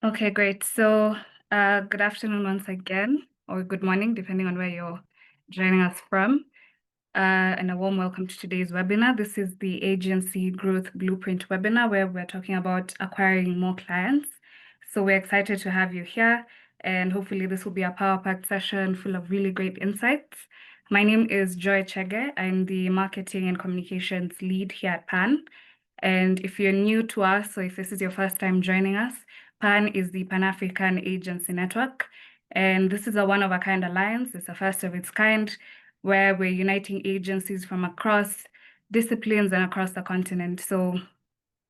Okay, great. So, good afternoon once again, or good morning, depending on where you're joining us from. And a warm welcome to today's webinar. This is the Agency Growth Blueprint webinar, where we're talking about acquiring more clients. So we're excited to have you here, and hopefully this will be a power-packed session full of really great insights. My name is Joy Chege. I'm the Marketing and Communications Lead here at PAAN. And if you're new to us, or if this is your first time joining us, PAAN is the Pan-African Agency Network. And this is a one-of-a-kind alliance. It's a first of its kind, where we're uniting agencies from across disciplines and across the continent. So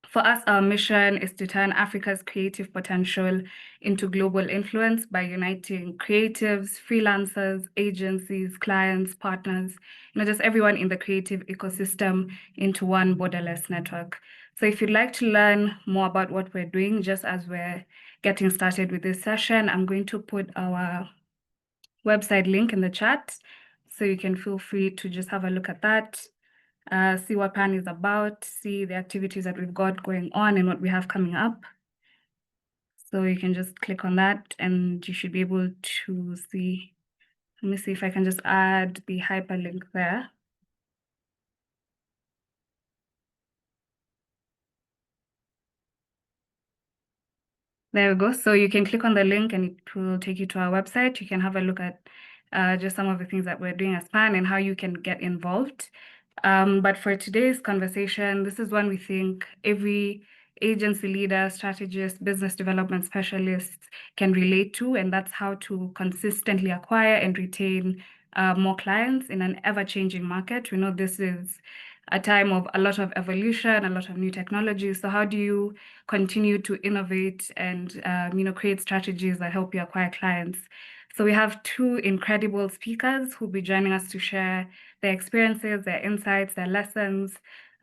for us, our mission is to turn Africa's creative potential into global influence by uniting creatives, freelancers, agencies, clients, partners, just everyone in the creative ecosystem into one borderless network. So if you'd like to learn more about what we're doing, just as we're getting started with this session, I'm going to put our website link in the chat, so you can feel free to just have a look at that. See what PAAN is about, see the activities that we've got going on and what we have coming up. So you can just click on that and you should be able to see. Let me see if I can just add the hyperlink there. There we go. So you can click on the link and it will take you to our website. You can have a look at just some of the things that we're doing as PAAN and how you can get involved. But for today's conversation, this is one we think every agency leader, strategist, business development specialist can relate to, and that's how to consistently acquire and retain more clients in an ever-changing market. We know this is a time of a lot of evolution, a lot of new technology. So how do you continue to innovate and create strategies that help you acquire clients? So we have two incredible speakers who'll be joining us to share their experiences, their insights, their lessons,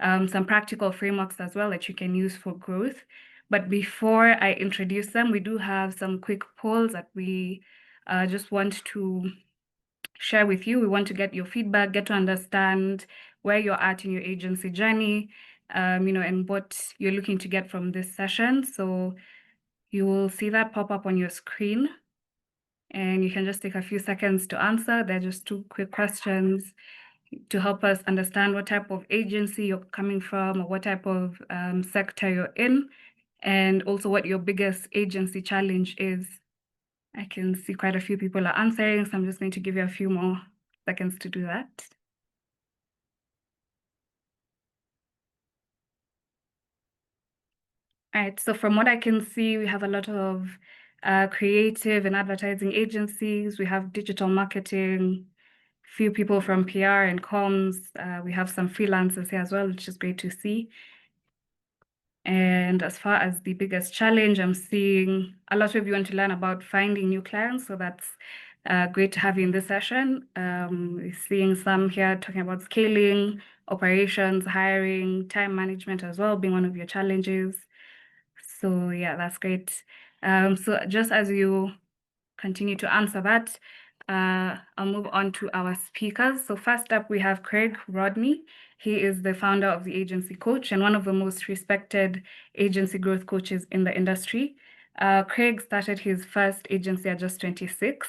some practical frameworks as well that you can use for growth. But before I introduce them, we do have some quick polls that we just want to share with you. We want to get your feedback, get to understand where you're at in your agency journey, and what you're looking to get from this session. So you will see that pop up on your screen, and you can just take a few seconds to answer. They're just two quick questions to help us understand what type of agency you're coming from or what type of sector you're in, and also what your biggest agency challenge is. I can see quite a few people are answering, so I'm just going to give you a few more seconds to do that. All right, so from what I can see, we have a lot of creative and advertising agencies. We have digital marketing, few people from PR and comms. We have some freelancers here as well, which is great to see. And as far as the biggest challenge, I'm seeing a lot of you want to learn about finding new clients. So that's great to have you in this session. We're seeing some here talking about scaling, operations, hiring, time management as well, being one of your challenges. So yeah, that's great. So just as you continue to answer that, I'll move on to our speakers. So first up, we have Craig Rodney. He is the founder of the Agency Coach and one of the most respected agency growth coaches in the industry. Craig started his first agency at just 26,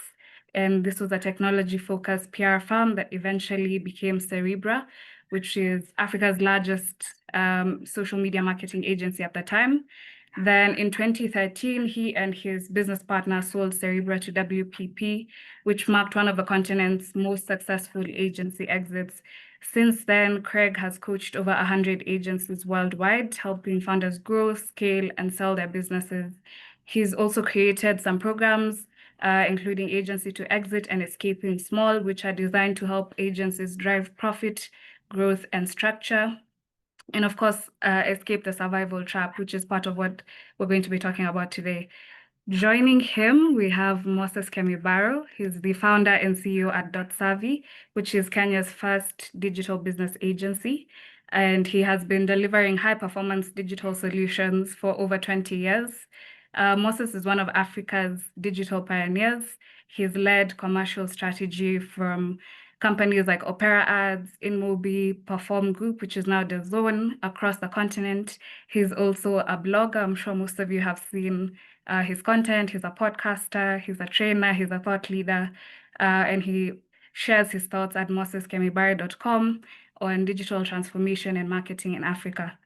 and this was a technology-focused PR firm that eventually became Cerebra, which is Africa's largest social media marketing agency at the time. Then in 2013, he and his business partner sold Cerebra to WPP, which marked one of the continent's most successful agency exits. Since then, Craig has coached over 100 agencies worldwide, helping founders grow, scale, and sell their businesses. He's also created some programs, including Agency to Exit and Escaping Small, which are designed to help agencies drive profit, growth, and structure. And of course, escape the survival trap, which is part of what we're going to be talking about today. Joining him, we have Moses Kemibaro. He's the founder and CEO at .Savvy, which is Kenya's first digital business agency. And he has been delivering high-performance digital solutions for over 20 years. Moses is one of Africa's digital pioneers. He's led commercial strategy from companies like Opera Ads, InMobi, Perform Group, which is now the Zone, across the continent. He's also a blogger. I'm sure most of you have seen his content. He's a podcaster, he's a trainer, he's a thought leader, and he shares his thoughts at moseskemibari.com on digital transformation and marketing in Africa.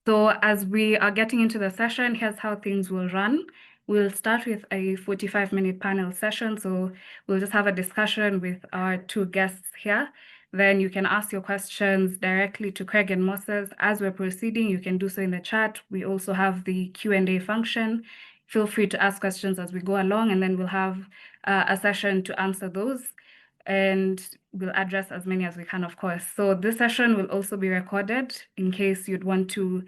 So as we are getting into the session, here's how things will run. We'll start with a 45-minute panel session. So we'll just have a discussion with our two guests here. Then you can ask your questions directly to Craig and Moses. As we're proceeding, you can do so in the chat. We also have the Q&A function. Feel free to ask questions as we go along, and then we'll have a session to answer those. And we'll address as many as we can, of course. So this session will also be recorded in case you'd want to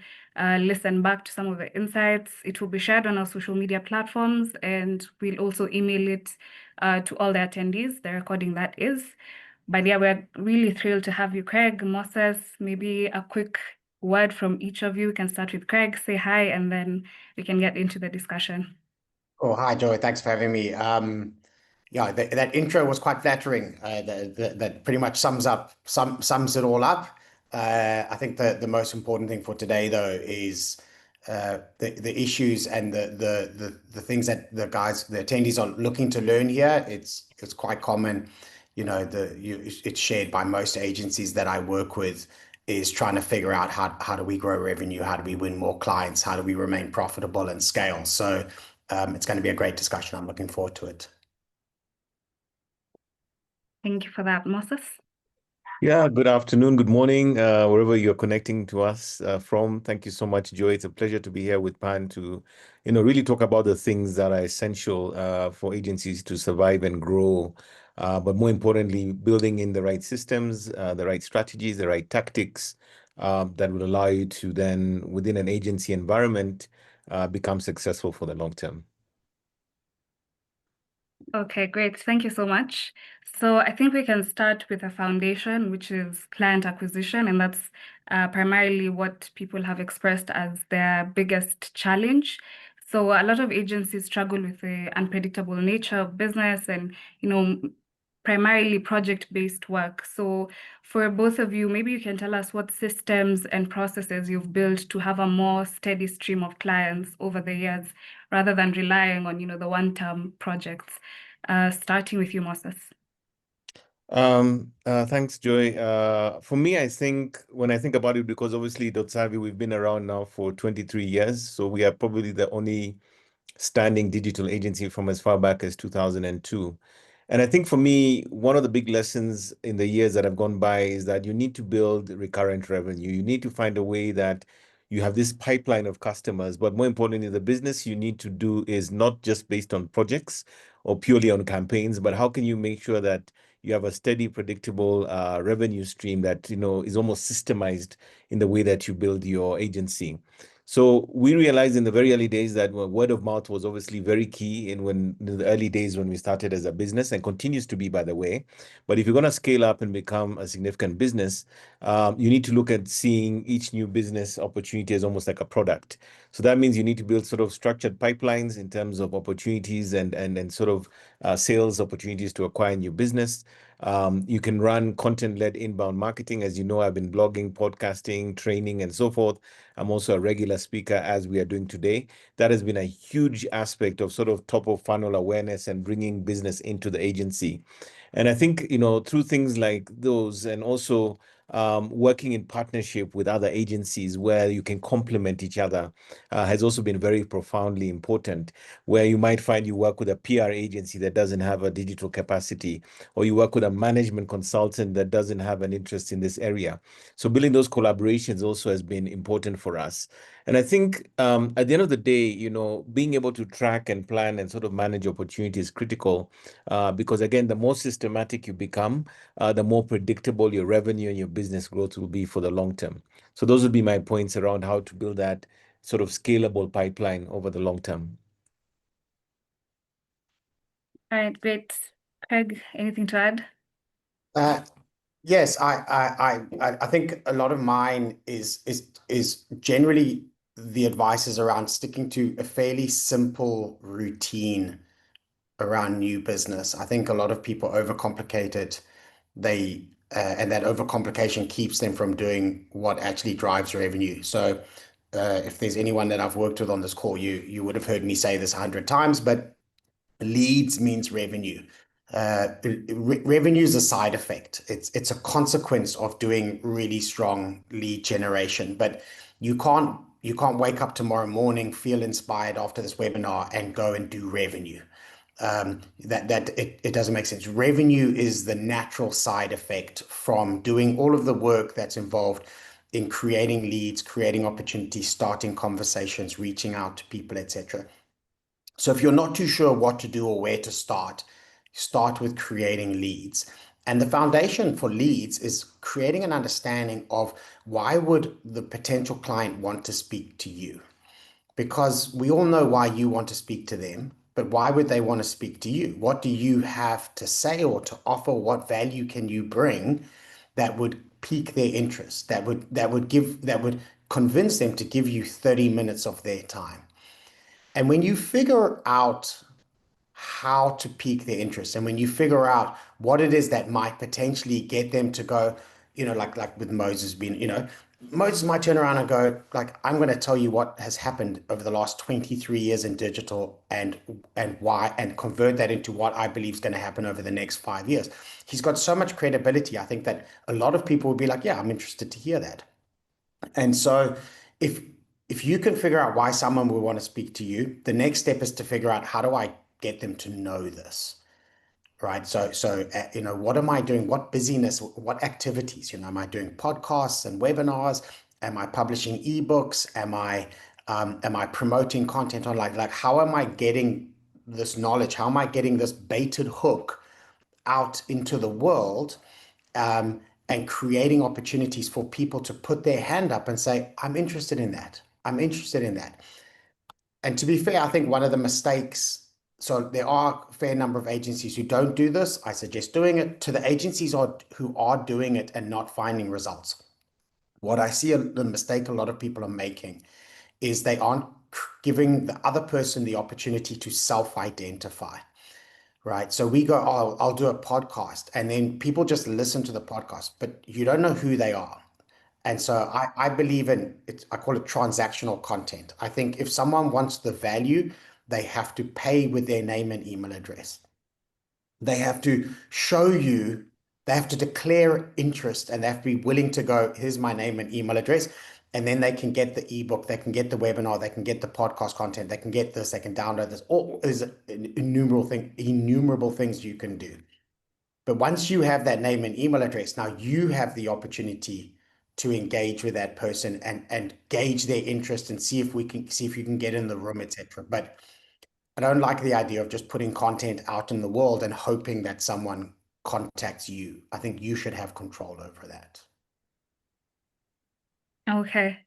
listen back to some of the insights. It will be shared on our social media platforms, and we'll also email it to all the attendees, the recording that is. But yeah, we're really thrilled to have you, Craig, Moses. Maybe a quick word from each of you. We can start with Craig, say hi, and then we can get into the discussion. Oh, hi, Joy. Thanks for having me. Yeah, that intro was quite flattering. That pretty much sums it all up. I think the most important thing for today, though, is the issues and the things that the attendees are looking to learn here. It's quite common, it's shared by most agencies that I work with, is trying to figure out how do we grow revenue, how do we win more clients, how do we remain profitable and scale. So it's going to be a great discussion. I'm looking forward to it. Thank you for that, Moses. Yeah, good afternoon, good morning, wherever you're connecting to us from. Thank you so much, Joy. It's a pleasure to be here with PAAN to, really talk about the things that are essential for agencies to survive and grow. But more importantly, building in the right systems, the right strategies, the right tactics that will allow you to then, within an agency environment, become successful for the long term. Okay, great. Thank you so much. So I think we can start with a foundation, which is client acquisition, and that's primarily what people have expressed as their biggest challenge. So a lot of agencies struggle with the unpredictable nature of business and, primarily project-based work. So for both of you, maybe you can tell us what systems and processes you've built to have a more steady stream of clients over the years, rather than relying on, the one-term projects. Starting with you, Moses. Thanks, Joy. For me, I think when I think about it, because obviously Dotsavi, we've been around now for 23 years. So we are probably the only standing digital agency from as far back as 2002. And I think for me, one of the big lessons in the years that have gone by is that you need to build recurrent revenue. You need to find a way that you have this pipeline of customers, but more importantly, the business you need to do is not just based on projects or purely on campaigns, but how can you make sure that you have a steady, predictable revenue stream that is almost systemized in the way that you build your agency. So we realized in the very early days that word of mouth was obviously very key in the early days when we started as a business, and continues to be, by the way. But if you're going to scale up and become a significant business, you need to look at seeing each new business opportunity as almost like a product. So that means you need to build sort of structured pipelines in terms of opportunities and sort of sales opportunities to acquire new business. You can run content-led inbound marketing. As you know, I've been blogging, podcasting, training, and so forth. I'm also a regular speaker, as we are doing today. That has been a huge aspect of sort of top of funnel awareness and bringing business into the agency. And I think, through things like those, and also working in partnership with other agencies where you can complement each other has also been very profoundly important, where you might find you work with a PR agency that doesn't have a digital capacity, or you work with a management consultant that doesn't have an interest in this area. So building those collaborations also has been important for us. And I think at the end of the day, being able to track and plan and sort of manage opportunities is critical because, again, the more systematic you become, the more predictable your revenue and your business growth will be for the long term. So those would be my points around how to build that sort of scalable pipeline over the long term. All right, great. Craig, anything to add? Yes, I think a lot of mine is generally the advice is around sticking to a fairly simple routine around new business. I think a lot of people overcomplicate it. And that overcomplication keeps them from doing what actually drives revenue. So if there's anyone that I've worked with on this call, you would have heard me say this 100 times, but leads means revenue. Revenue is a side effect. It's a consequence of doing really strong lead generation, but you can't wake up tomorrow morning, feel inspired after this webinar and go and do revenue. It doesn't make sense. Revenue is the natural side effect from doing all of the work that's involved in creating leads, creating opportunities, starting conversations, reaching out to people, etc. So if you're not too sure what to do or where to start with creating leads. And the foundation for leads is creating an understanding of why would the potential client want to speak to you? Because we all know why you want to speak to them, but why would they want to speak to you? What do you have to say or to offer? What value can you bring that would pique their interest, that would convince them to give you 30 minutes of their time? And when you figure out how to pique their interest, and when you figure out what it is that might potentially get them to go, like with Moses being, Moses might turn around and go, like, I'm going to tell you what has happened over the last 23 years in digital and why, and convert that into what I believe is going to happen over the next 5 years. He's got so much credibility. I think that a lot of people would be like, yeah, I'm interested to hear that. And so if you can figure out why someone will want to speak to you, the next step is to figure out, how do I get them to know this? Right. So, what am I doing? What busyness, what activities, am I doing podcasts and webinars? Am I publishing ebooks? Am I promoting content online? Like, how am I getting this knowledge? How am I getting this baited hook out into the world? And creating opportunities for people to put their hand up and say, I'm interested in that. I'm interested in that. And to be fair, I think one of the mistakes, so there are a fair number of agencies who don't do this. I suggest doing it. To the agencies who are doing it and not finding results, what I see the mistake a lot of people are making is they aren't giving the other person the opportunity to self-identify. Right. So we go, oh, I'll do a podcast, and then people just listen to the podcast, but you don't know who they are. And so I believe in it. I call it transactional content. I think if someone wants the value, they have to pay with their name and email address. They have to show you, they have to declare interest, and they have to be willing to go, here's my name and email address. And then they can get the ebook, they can get the webinar, they can get the podcast content, they can get this, they can download this. All is innumerable things you can do. But once you have that name and email address, now you have the opportunity to engage with that person and gauge their interest and see if you can get in the room, etc. But I don't like the idea of just putting content out in the world and hoping that someone contacts you. I think you should have control over that. Okay.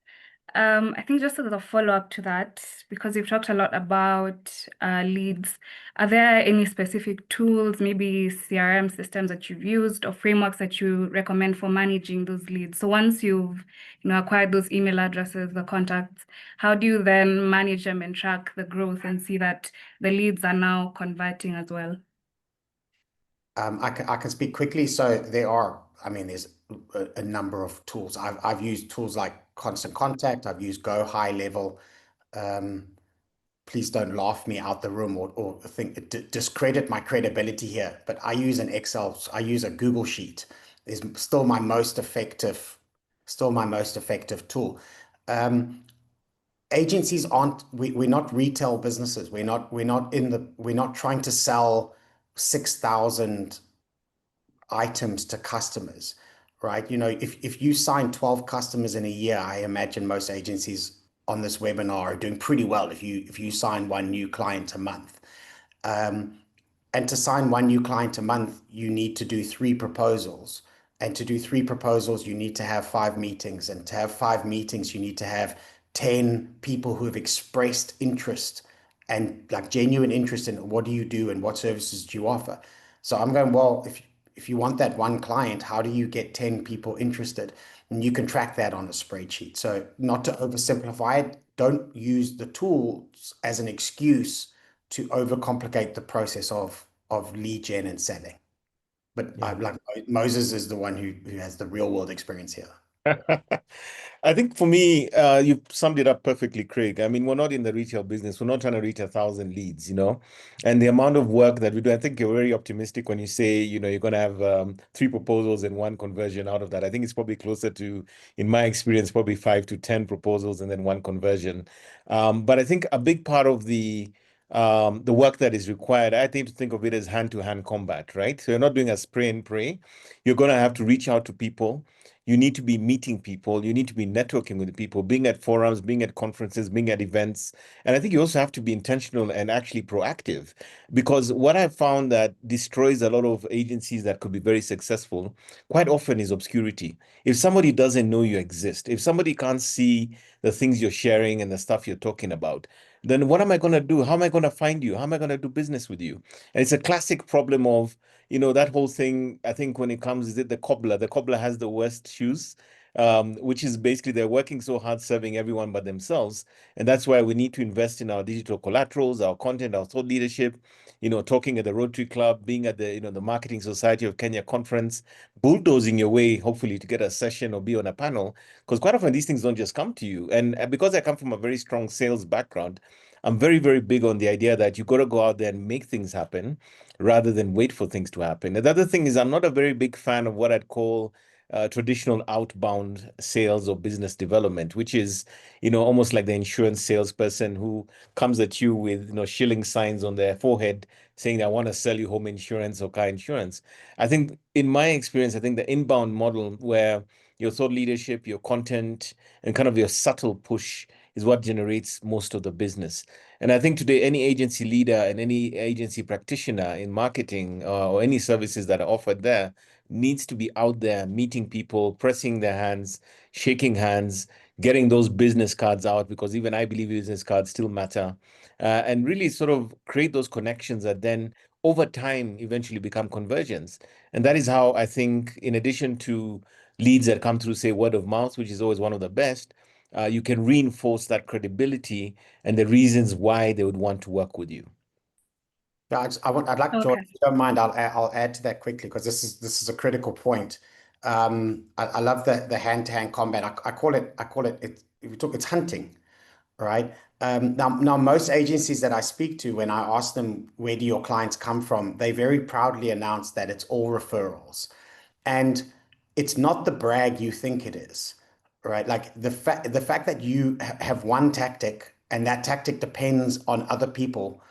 I think just as a follow-up to that, because you've talked a lot about leads, are there any specific tools, maybe CRM systems that you've used or frameworks that you recommend for managing those leads? So once you've, acquired those email addresses, the contacts, how do you then manage them and track the growth and see that the leads are now converting as well? I can speak quickly. So there's a number of tools. I've used tools like Constant Contact. I've used Go High Level. Please don't laugh me out the room or think discredit my credibility here. But I use an Excel. I use a Google Sheet. Is still my most effective tool. Agencies we're not retail businesses. We're not trying to sell 6,000 items to customers, right? If you sign 12 customers in a year, I imagine most agencies on this webinar are doing pretty well if you sign one new client a month. And to sign one new client a month, you need to do 3 proposals. And to do 3 proposals, you need to have 5 meetings. And to have 5 meetings, you need to have 10 people who have expressed interest and like genuine interest in what do you do and what services do you offer. So I'm going, well, if you want that one client, how do you get 10 people interested? And you can track that on a spreadsheet. So not to oversimplify it, don't use the tools as an excuse to overcomplicate the process of lead gen and selling. But Yeah. like Moses is the one who has the real world experience here. I think for me, you summed it up perfectly, Craig. I mean, we're not in the retail business. We're not trying to reach 1,000 leads, and the amount of work that we do. I think you're very optimistic when you say, you're going to have 3 proposals and 1 conversion out of that. I think it's probably closer to, in my experience, probably 5 to 10 proposals and then 1 conversion. But I think a big part of the work that is required, I think of it as hand-to-hand combat, right? So you're not doing a spray and pray. You're going to have to reach out to people. You need to be meeting people. You need to be networking with people, being at forums, being at conferences, being at events. And I think you also have to be intentional and actually proactive, because what I've found that destroys a lot of agencies that could be very successful quite often is obscurity. If somebody doesn't know you exist, if somebody can't see the things you're sharing and the stuff you're talking about, then what am I going to do? How am I going to find you? How am I going to do business with you? And it's a classic problem of, that whole thing. I think when it comes, is it the cobbler? The cobbler has the worst shoes, which is basically they're working so hard serving everyone but themselves. And that's why we need to invest in our digital collaterals, our content, our thought leadership, talking at the Rotary Club, being at the Marketing Society of Kenya conference, bulldozing your way, hopefully, to get a session or be on a panel. Because quite often these things don't just come to you. And because I come from a very strong sales background, I'm very, very big on the idea that you got to go out there and make things happen rather than wait for things to happen. And the other thing is, I'm not a very big fan of what I'd call traditional outbound sales or business development, which is, almost like the insurance salesperson who comes at you with, shilling signs on their forehead saying, I want to sell you home insurance or car insurance. I think, in my experience, I think the inbound model where your thought leadership, your content, and kind of your subtle push is what generates most of the business. And I think today, any agency leader and any agency practitioner in marketing or any services that are offered there needs to be out there meeting people, pressing their hands, shaking hands, getting those business cards out, because even I believe business cards still matter, and really sort of create those connections that then over time eventually become conversions. And that is how I think, in addition to leads that come through, say, word of mouth, which is always one of the best, you can reinforce that credibility and the reasons why they would want to work with you. Yeah, I'd like, George, Okay. if you don't mind, I'll add to that quickly, because this is a critical point. I love the hand-to-hand combat. I call it it's hunting, right? Now most agencies that I speak to, when I ask them, where do your clients come from, they very proudly announce that it's all referrals. And it's not the brag you think it is, right? Like the fact that you have one tactic, and that tactic depends on other people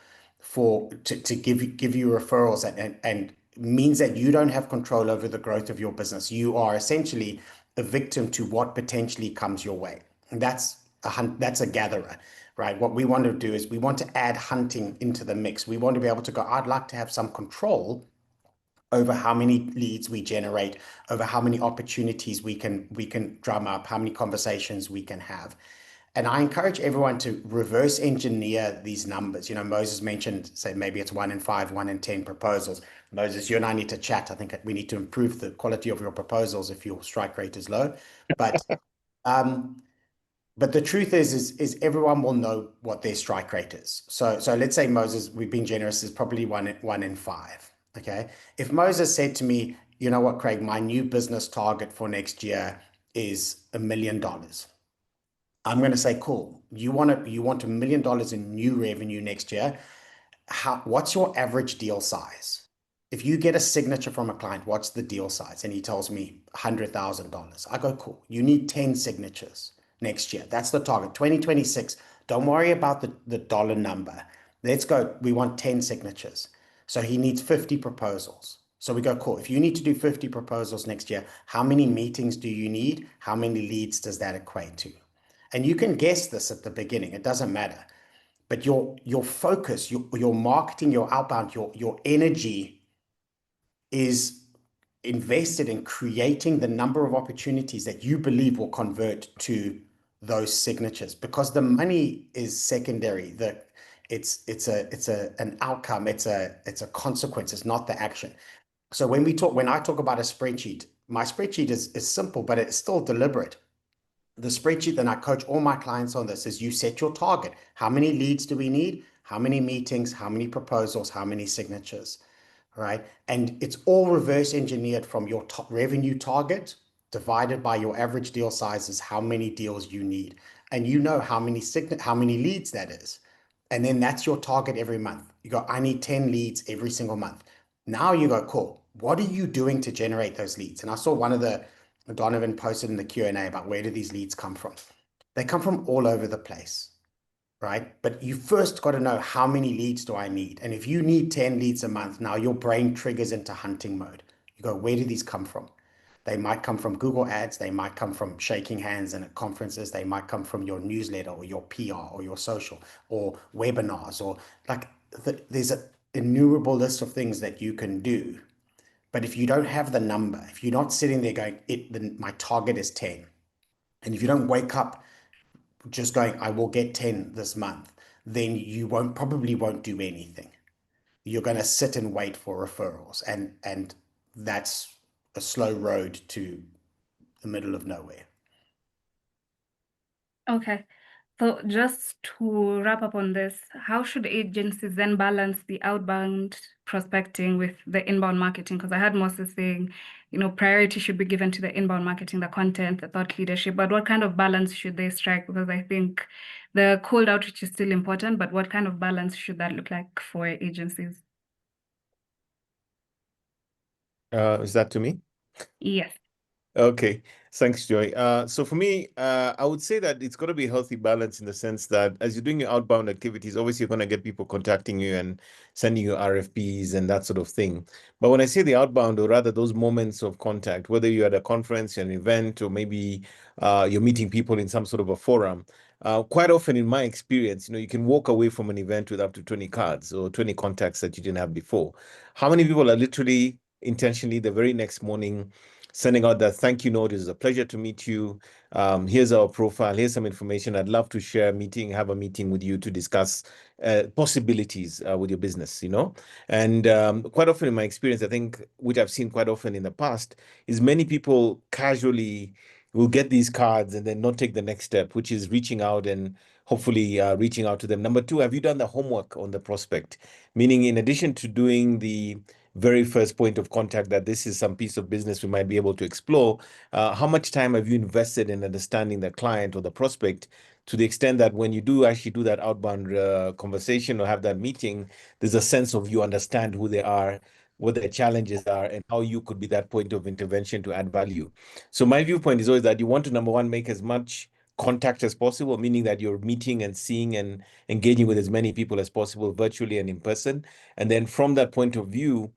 to give you referrals, and means that you don't have control over the growth of your business. You are essentially a victim to what potentially comes your way. And that's a gatherer, right? What we want to do is we want to add hunting into the mix. We want to be able to go, I'd like to have some control over how many leads we generate, over how many opportunities we can drum up, how many conversations we can have. And I encourage everyone to reverse engineer these numbers. Moses mentioned, say, maybe it's 1 in 5, 1 in 10 proposals. Moses, you and I need to chat. I think we need to improve the quality of your proposals if your strike rate is low. But the truth is everyone will know what their strike rate is. So let's say, Moses, we've been generous, is probably 1 in 5. Okay. If Moses said to me, you know what, Craig, my new business target for next year is $1 million. I'm going to say, cool. You want $1 million in new revenue next year. What's your average deal size? If you get a signature from a client, what's the deal size? And he tells me $100,000. I go, cool. You need 10 signatures next year. That's the target. 2026. Don't worry about the dollar number. Let's go. We want 10 signatures. So he needs 50 proposals. So we go, cool. If you need to do 50 proposals next year, how many meetings do you need? How many leads does that equate to? And you can guess this at the beginning. It doesn't matter. But your focus, your marketing, your outbound, your energy is invested in creating the number of opportunities that you believe will convert to those signatures, because the money is secondary. It's an outcome. It's a consequence. It's not the action. So when I talk about a spreadsheet, my spreadsheet is simple, but it's still deliberate. The spreadsheet that I coach all my clients on this is, you set your target. How many leads do we need? How many meetings? How many proposals? How many signatures? Right? And it's all reverse engineered from your revenue target divided by your average deal size is how many deals you need. And you know how many leads that is. And then that's your target every month. You go, I need 10 leads every single month. Now you go, cool. What are you doing to generate those leads? And I saw one of Donovan posted in the Q&A about where do these leads come from? They come from all over the place, right? But you first got to know how many leads do I need? And if you need 10 leads a month, now your brain triggers into hunting mode. You go, where do these come from? They might come from Google ads. They might come from shaking hands and at conferences. They might come from your newsletter or your PR or your social or webinars or like there's an innumerable list of things that you can do. But if you don't have the number, if you're not sitting there going, my target is 10. And if you don't wake up just going, I will get 10 this month, then you probably won't do anything. You're going to sit and wait for referrals. And that's a slow road to the middle of nowhere. Okay. So just to wrap up on this, how should agencies then balance the outbound prospecting with the inbound marketing? Because I heard Moses saying, priority should be given to the inbound marketing, the content, the thought leadership, but what kind of balance should they strike? Because I think the cold outreach is still important, but what kind of balance should that look like for agencies? Is that to me? Yes. Okay, thanks, Joy. So for me, I would say that it's got to be a healthy balance in the sense that as you're doing your outbound activities, obviously you're going to get people contacting you and sending you RFPs and that sort of thing. But when I say the outbound, or rather those moments of contact, whether you're at a conference, an event, or maybe you're meeting people in some sort of a forum, quite often in my experience, you can walk away from an event with up to 20 cards or 20 contacts that you didn't have before. How many people are literally intentionally the very next morning sending out that thank you note? It is a pleasure to meet you. Here's our profile. Here's some information. I'd love to have a meeting with you to discuss possibilities with your business, And quite often in my experience, I think, which I've seen quite often in the past, is many people casually will get these cards and then not take the next step, which is reaching out and hopefully reaching out to them. Number two, have you done the homework on the prospect? Meaning, in addition to doing the very first point of contact that this is some piece of business we might be able to explore, how much time have you invested in understanding the client or the prospect to the extent that when you do actually do that outbound conversation or have that meeting, there's a sense of you understand who they are, what their challenges are, and how you could be that point of intervention to add value. So my viewpoint is always that you want to, number one, make as much contact as possible, meaning that you're meeting and seeing and engaging with as many people as possible virtually and in person. And then from that point of view,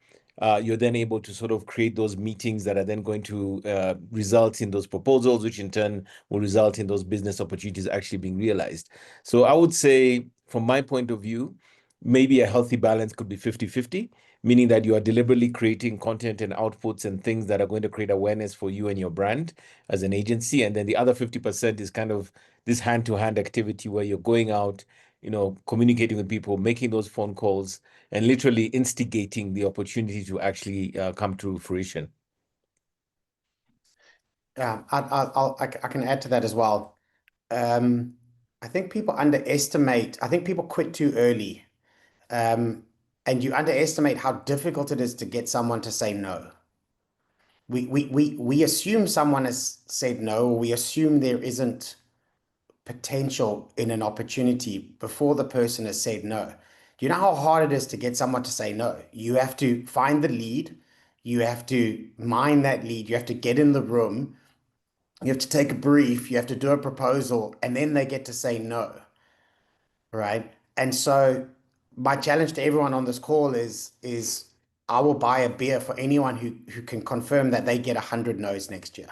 you're then able to sort of create those meetings that are then going to result in those proposals, which in turn will result in those business opportunities actually being realized. So I would say, from my point of view, maybe a healthy balance could be 50-50, meaning that you are deliberately creating content and outputs and things that are going to create awareness for you and your brand as an agency. And then the other 50% is kind of this hand-to-hand activity where you're going out, communicating with people, making those phone calls, and literally instigating the opportunity to actually come to fruition. Yeah, I can add to that as well. I think people underestimate, I think people quit too early. And you underestimate how difficult it is to get someone to say no. We assume someone has said no, or we assume there isn't potential in an opportunity before the person has said no. Do you know how hard it is to get someone to say no? You have to find the lead, you have to mine that lead, you have to get in the room, you have to take a brief, you have to do a proposal, and then they get to say no, right? And so my challenge to everyone on this call is I will buy a beer for anyone who can confirm that they get 100 no's next year.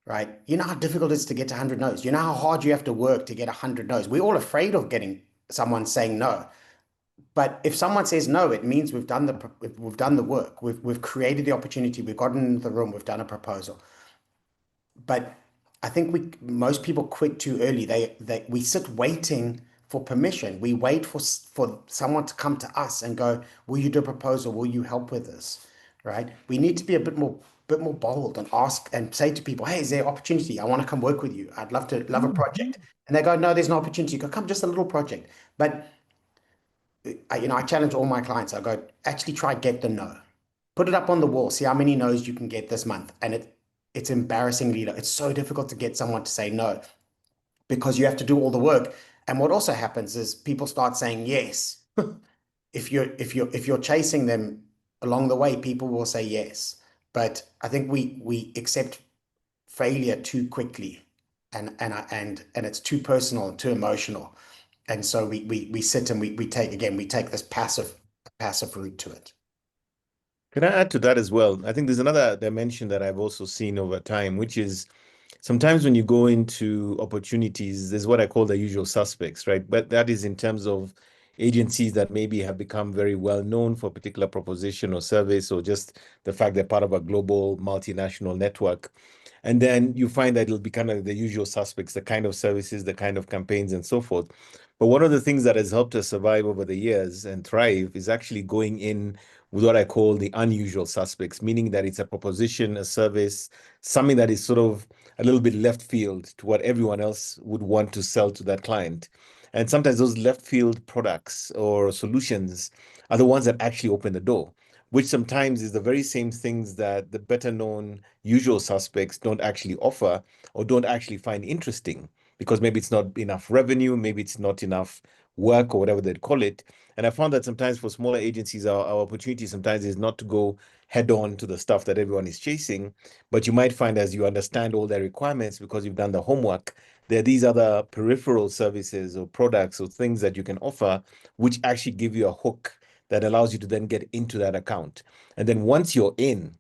Right? You know how difficult it is to get to 100 no's. You know how hard you have to work to get 100 no's. We're all afraid of getting someone saying no. But if someone says no, it means we've done the work. We've created the opportunity. We've gotten into the room. We've done a proposal. But I think most people quit too early. We sit waiting for permission. We wait for someone to come to us and go, will you do a proposal? Will you help with this? Right? We need to be a bit more bold and ask and say to people, hey, is there opportunity? I want to come work with you. I'd love a project. And they go, no, there's no opportunity. You go, come, just a little project. But I challenge all my clients. I go, actually try get the no. Put it up on the wall. See how many no's you can get this month. And it's embarrassingly low. It's so difficult to get someone to say no because you have to do all the work. And what also happens is people start saying yes. If you're chasing them along the way, people will say yes. But I think we accept failure too quickly, and it's too personal and too emotional. And so we sit and we take this passive route to it. Can I add to that as well? I think there's another dimension that I've also seen over time, which is sometimes when you go into opportunities, there's what I call the usual suspects, right? But that is in terms of agencies that maybe have become very well known for a particular proposition or service, or just the fact they're part of a global multinational network. And then you find that it'll be kind of the usual suspects, the kind of services, the kind of campaigns, and so forth. But one of the things that has helped us survive over the years and thrive is actually going in with what I call the unusual suspects, meaning that it's a proposition, a service, something that is sort of a little bit left field to what everyone else would want to sell to that client. And sometimes those left field products or solutions are the ones that actually open the door, which sometimes is the very same things that the better known usual suspects don't actually offer or don't actually find interesting, because maybe it's not enough revenue, maybe it's not enough work or whatever they'd call it. And I found that sometimes for smaller agencies, our opportunity sometimes is not to go head on to the stuff that everyone is chasing, but you might find as you understand all their requirements because you've done the homework, there are these other peripheral services or products or things that you can offer, which actually give you a hook that allows you to then get into that account. And then once you're in,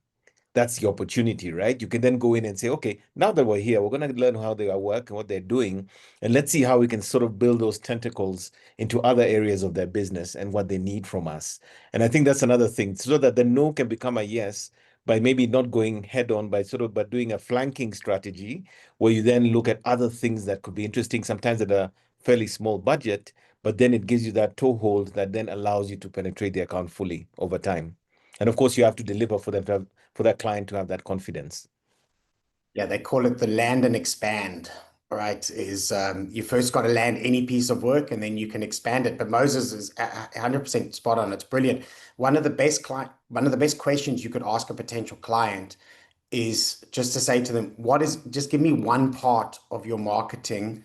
that's the opportunity, right? You can then go in and say, okay, now that we're here, we're going to learn how they are work and what they're doing. And let's see how we can sort of build those tentacles into other areas of their business and what they need from us. And I think that's another thing, so that the no can become a yes by maybe not going head on, but doing a flanking strategy where you then look at other things that could be interesting, sometimes at a fairly small budget, but then it gives you that toehold that then allows you to penetrate the account fully over time. And of course, you have to deliver for them to have, for that client to have that confidence. Yeah, they call it the land and expand, right? Is you first got to land any piece of work and then you can expand it. But Moses is 100% spot on. It's brilliant. One of the best questions you could ask a potential client is just to say to them, just give me one part of your marketing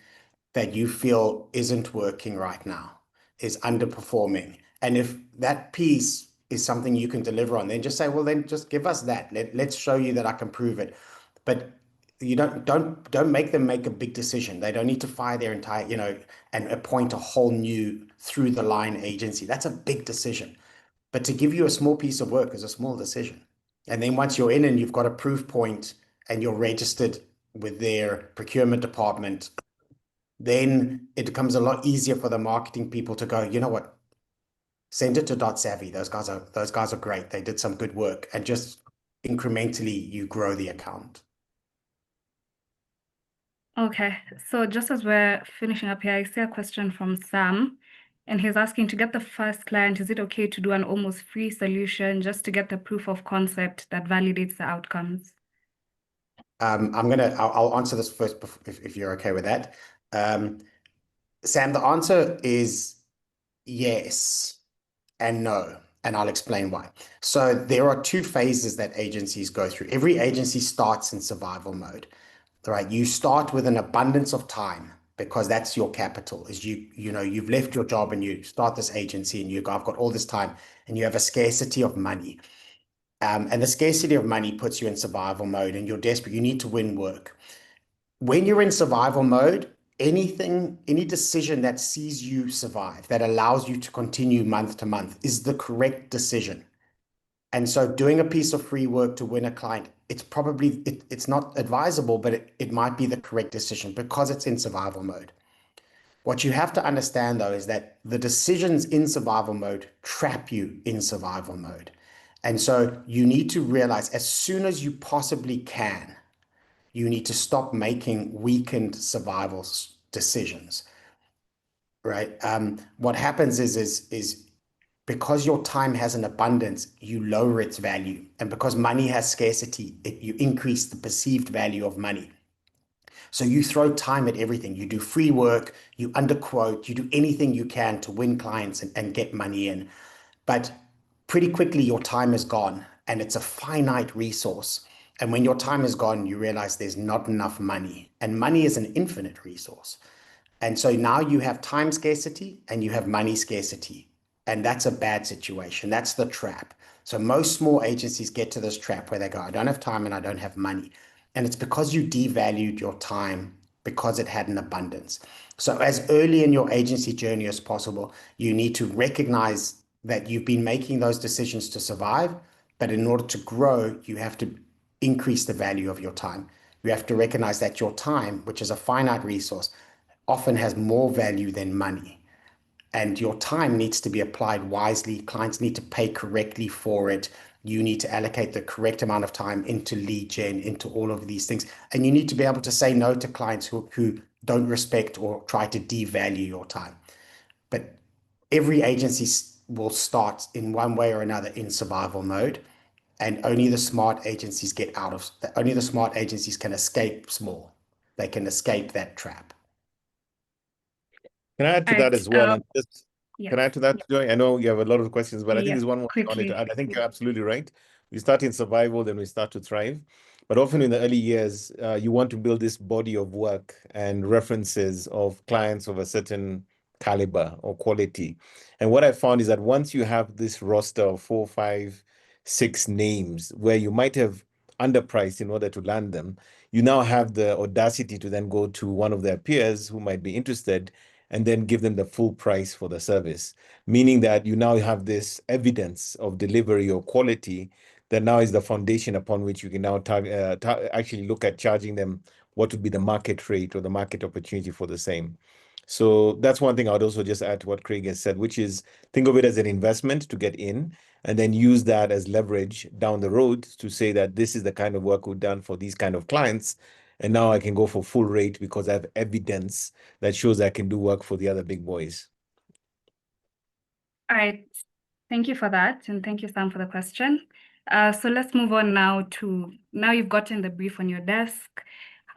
that you feel isn't working right now, is underperforming. And if that piece is something you can deliver on, then just say, well, then just give us that. Let's show you that I can prove it. But you don't make them make a big decision. They don't need to fire their entire, and appoint a whole new through the line agency. That's a big decision. But to give you a small piece of work is a small decision. And then once you're in and you've got a proof point and you're registered with their procurement department, then it becomes a lot easier for the marketing people to go, you know what, send it to Dot Savvy. Those guys are great. They did some good work, and just incrementally you grow the account. Okay, so just as we're finishing up here, I see a question from Sam, and he's asking, to get the first client, is it okay to do an almost free solution just to get the proof of concept that validates the outcomes? I'll answer this first if you're okay with that. Sam, the answer is yes and no, and I'll explain why. So there are two phases that agencies go through. Every agency starts in survival mode, right? You start with an abundance of time because that's your capital. Is you've left your job and you start this agency and I've got all this time, and you have a scarcity of money. And the scarcity of money puts you in survival mode, and you're desperate. You need to win work. When you're in survival mode, any decision that sees you survive, that allows you to continue month to month, is the correct decision. And so doing a piece of free work to win a client, it's not advisable, but it might be the correct decision because it's in survival mode. What you have to understand, though, is that the decisions in survival mode trap you in survival mode. And so you need to realize, as soon as you possibly can, you need to stop making weakened survival decisions, right? What happens is because your time has an abundance, you lower its value. And because money has scarcity, you increase the perceived value of money. So you throw time at everything. You do free work, you underquote, you do anything you can to win clients and get money in. But pretty quickly, your time is gone, and it's a finite resource. And when your time is gone, you realize there's not enough money, and money is an infinite resource. And so now you have time scarcity and you have money scarcity. And that's a bad situation. That's the trap. So most small agencies get to this trap where they go, I don't have time and I don't have money. And it's because you devalued your time because it had an abundance. So as early in your agency journey as possible, you need to recognize that you've been making those decisions to survive. But in order to grow, you have to increase the value of your time. You have to recognize that your time, which is a finite resource, often has more value than money. And your time needs to be applied wisely. Clients need to pay correctly for it. You need to allocate the correct amount of time into lead gen, into all of these things. And you need to be able to say no to clients who don't respect or try to devalue your time. But every agency will start in one way or another in survival mode. And only the smart agencies only the smart agencies can escape small. They can escape that trap. Can I add to All that right. as well? And just Yes. can I add to that, Joy? I know you have a lot of questions, but I think Yeah. there's one more I wanted Quickly. to add. I think you're absolutely right. We start in survival, then we start to thrive. But often in the early years, you want to build this body of work and references of clients of a certain caliber or quality. And what I found is that once you have this roster of 4, 5, 6 names where you might have underpriced in order to land them, you now have the audacity to then go to one of their peers who might be interested and then give them the full price for the service, meaning that you now have this evidence of delivery or quality that now is the foundation upon which you can now actually look at charging them what would be the market rate or the market opportunity for the same. So that's one thing I would also just add to what Craig has said, which is think of it as an investment to get in and then use that as leverage down the road to say that this is the kind of work we've done for these kind of clients. And now I can go for full rate because I have evidence that shows I can do work for the other big boys. All right. Thank you for that. And thank you, Sam, for the question. So let's move on now you've gotten the brief on your desk.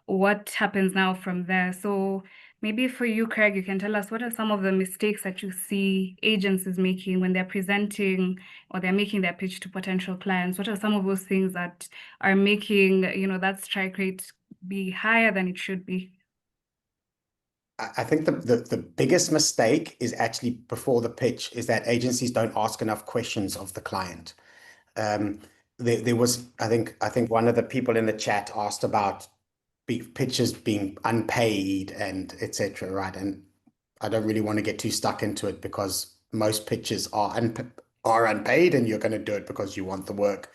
What happens now from there? So maybe for you, Craig, you can tell us what are some of the mistakes that you see agencies making when they're presenting or they're making their pitch to potential clients? What are some of those things that are making, that strike rate be higher than it should be? I think the biggest mistake is actually before the pitch is that agencies don't ask enough questions of the client. There was, I think one of the people in the chat asked about pitches being unpaid and etc. Right, and I don't really want to get too stuck into it because most pitches are unpaid, and you're going to do it because you want the work.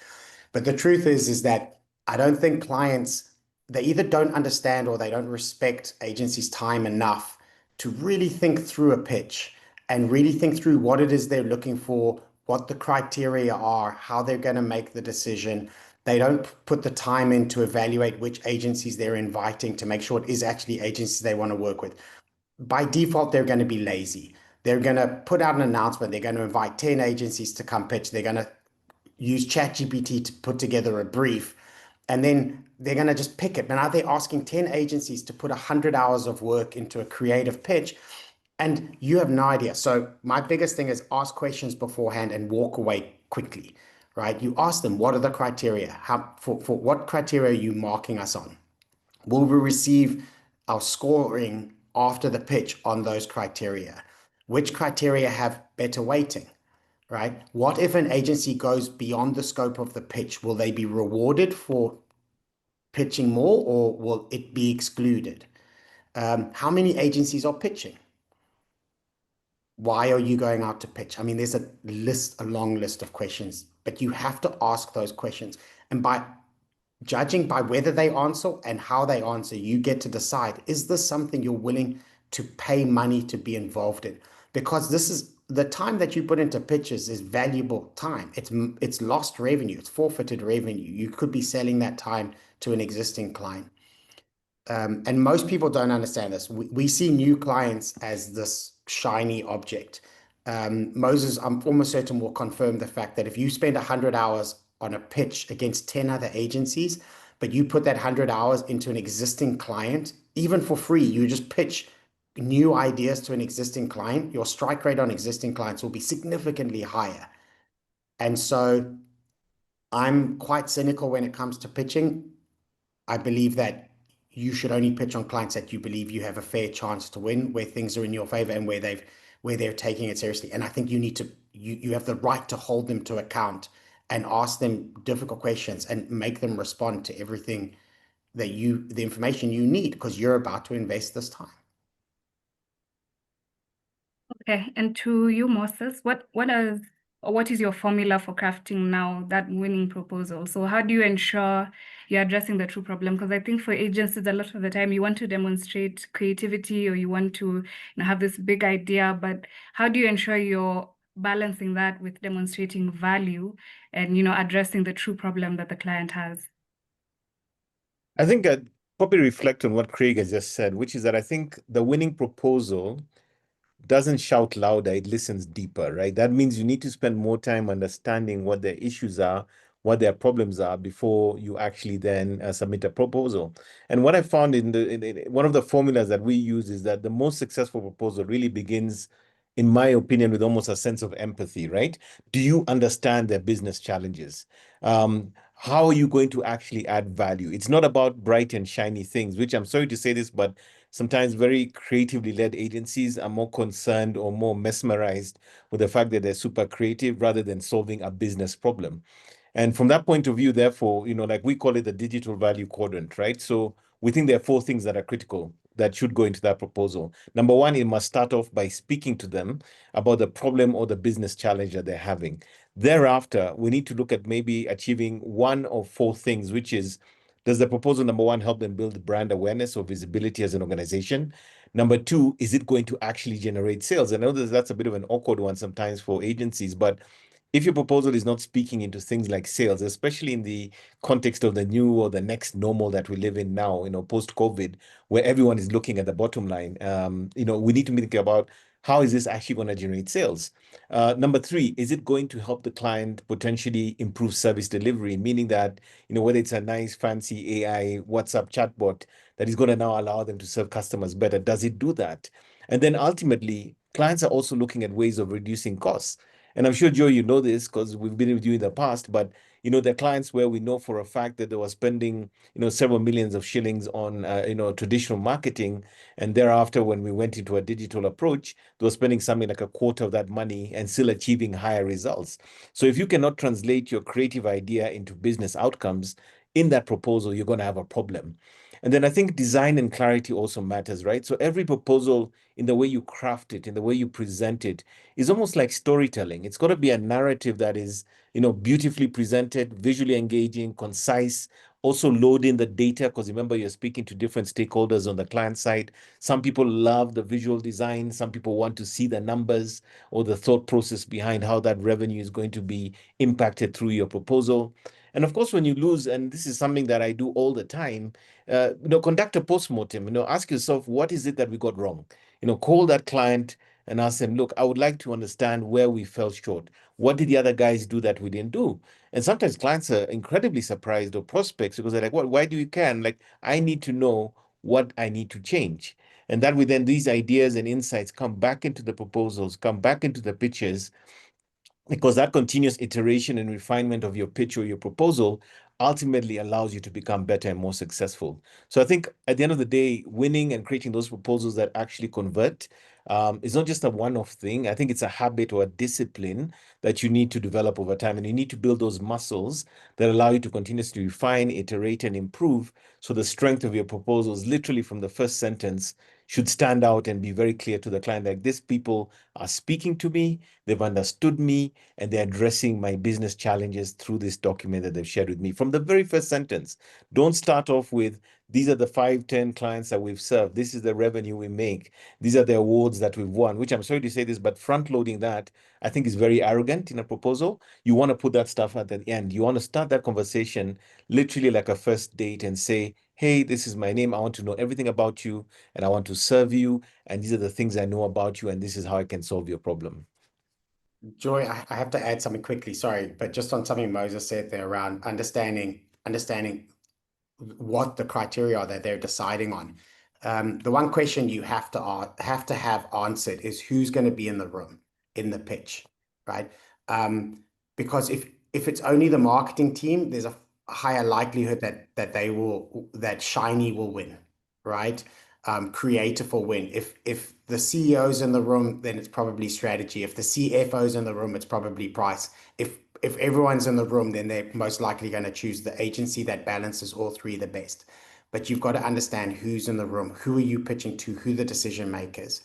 But the truth is that I don't think clients, they either don't understand or they don't respect agencies' time enough to really think through a pitch and really think through what it is they're looking for, what the criteria are, how they're going to make the decision. They don't put the time in to evaluate which agencies they're inviting to make sure it is actually agencies they want to work with. By default, they're going to be lazy. They're going to put out an announcement. They're going to invite 10 agencies to come pitch. They're going to use ChatGPT to put together a brief, and then they're going to just pick it. But now they're asking 10 agencies to put 100 hours of work into a creative pitch, and you have no idea. So my biggest thing is ask questions beforehand and walk away quickly, right? You ask them, what are the criteria? For what criteria are you marking us on? Will we receive our scoring after the pitch on those criteria? Which criteria have better weighting? Right? What if an agency goes beyond the scope of the pitch? Will they be rewarded for pitching more, or will it be excluded? How many agencies are pitching? Why are you going out to pitch? I mean, there's a long list of questions, but you have to ask those questions. And by judging by whether they answer and how they answer, you get to decide, is this something you're willing to pay money to be involved in? Because this is the time that you put into pitches is valuable time. It's lost revenue. It's forfeited revenue. You could be selling that time to an existing client. And most people don't understand this. We see new clients as this shiny object. Moses, I'm almost certain, will confirm the fact that if you spend 100 hours on a pitch against 10 other agencies, but you put that 100 hours into an existing client, even for free, you just pitch new ideas to an existing client, your strike rate on existing clients will be significantly higher. And so I'm quite cynical when it comes to pitching. I believe that you should only pitch on clients that you believe you have a fair chance to win, where things are in your favor and where they're taking it seriously. And I think you need to you have the right to hold them to account and ask them difficult questions and make them respond to everything that the information you need, because you're about to invest this time. Okay, and to you, Moses, what is your formula for crafting now that winning proposal? So how do you ensure you're addressing the true problem? Because I think for agencies, a lot of the time you want to demonstrate creativity or you want to have this big idea, but how do you ensure you're balancing that with demonstrating value and addressing the true problem that the client has? I think I'd probably reflect on what Craig has just said, which is that I think the winning proposal doesn't shout louder, it listens deeper, right? That means you need to spend more time understanding what their issues are, what their problems are before you actually then submit a proposal. And what I found in one of the formulas that we use is that the most successful proposal really begins, in my opinion, with almost a sense of empathy, right? Do you understand their business challenges? How are you going to actually add value? It's not about bright and shiny things, which I'm sorry to say this, but sometimes very creatively led agencies are more concerned or more mesmerized with the fact that they're super creative rather than solving a business problem. And from that point of view, therefore, like we call it the digital value quadrant, right? So we think there are 4 things that are critical that should go into that proposal. Number one, it must start off by speaking to them about the problem or the business challenge that they're having. Thereafter, we need to look at maybe achieving 1 of 4 things, which is, does the proposal, number 1, help them build brand awareness or visibility as an organization? Number 2, is it going to actually generate sales? I know that's a bit of an awkward one sometimes for agencies, but if your proposal is not speaking into things like sales, especially in the context of the new or the next normal that we live in now, post-COVID, where everyone is looking at the bottom line, we need to think about how is this actually going to generate sales? Number 3, is it going to help the client potentially improve service delivery, meaning that, whether it's a nice fancy AI WhatsApp chatbot that is going to now allow them to serve customers better, does it do that? And then ultimately, clients are also looking at ways of reducing costs. And I'm sure, Joe, you know this because we've been with you in the past, but there are clients where we know for a fact that they were spending, several millions of shillings on, traditional marketing. And thereafter, when we went into a digital approach, they were spending something like a quarter of that money and still achieving higher results. So if you cannot translate your creative idea into business outcomes in that proposal, you're going to have a problem. And then I think design and clarity also matters, right? So every proposal, in the way you craft it, in the way you present it, is almost like storytelling. It's got to be a narrative that is, beautifully presented, visually engaging, concise, also load in the data, because remember, you're speaking to different stakeholders on the client side. Some people love the visual design. Some people want to see the numbers or the thought process behind how that revenue is going to be impacted through your proposal. And of course, when you lose, and this is something that I do all the time, conduct a postmortem, ask yourself, what is it that we got wrong? Call that client and ask them, look, I would like to understand where we fell short. What did the other guys do that we didn't do? And sometimes clients are incredibly surprised, or prospects, because they're like, well, why do you care? Like, I need to know what I need to change. And that way, then these ideas and insights come back into the proposals, come back into the pitches, because that continuous iteration and refinement of your pitch or your proposal ultimately allows you to become better and more successful. So I think at the end of the day, winning and creating those proposals that actually convert is not just a one-off thing. I think it's a habit or a discipline that you need to develop over time, and you need to build those muscles that allow you to continuously refine, iterate, and improve. So the strength of your proposals, literally from the first sentence, should stand out and be very clear to the client, like, these people are speaking to me, they've understood me, and they're addressing my business challenges through this document that they've shared with me. From the very first sentence, don't start off with, these are the 5, 10 clients that we've served. This is the revenue we make. These are the awards that we've won, which, I'm sorry to say this, but front loading that, I think, is very arrogant in a proposal. You want to put that stuff at the end. You want to start that conversation literally like a first date and say, hey, this is my name. I want to know everything about you, and I want to serve you. And these are the things I know about you, and this is how I can solve your problem. Joy, I have to add something quickly, sorry, but just on something Moses said there around understanding what the criteria are that they're deciding on. The one question you have to have answered is, who's going to be in the room in the pitch, right? Because If it's only the marketing team, there's a higher likelihood that shiny will win, right? Creative will win. If the CEO's in the room, then it's probably strategy. If the CFO's in the room, it's probably price. If everyone's in the room, then they're most likely going to choose the agency that balances all three the best. But you've got to understand who's in the room, who are you pitching to, who the decision makers,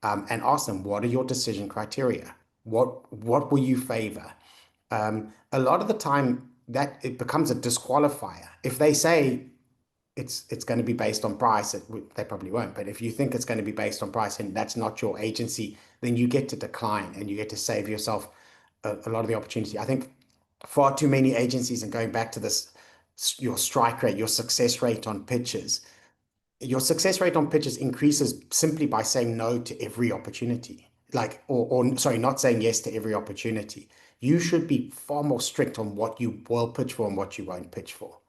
and ask them, what are your decision criteria? What will you favor? A lot of the time that it becomes a disqualifier. If they say it's going to be based on price, they probably won't. But if you think it's going to be based on price and that's not your agency, then you get to decline and you get to save yourself a lot of the opportunity. I think far too many agencies, and going back to this, your strike rate, your success rate on pitches, increases simply by saying no to every opportunity. Or sorry, not saying yes to every opportunity. You should be far more strict on what you will pitch for and what you won't pitch for.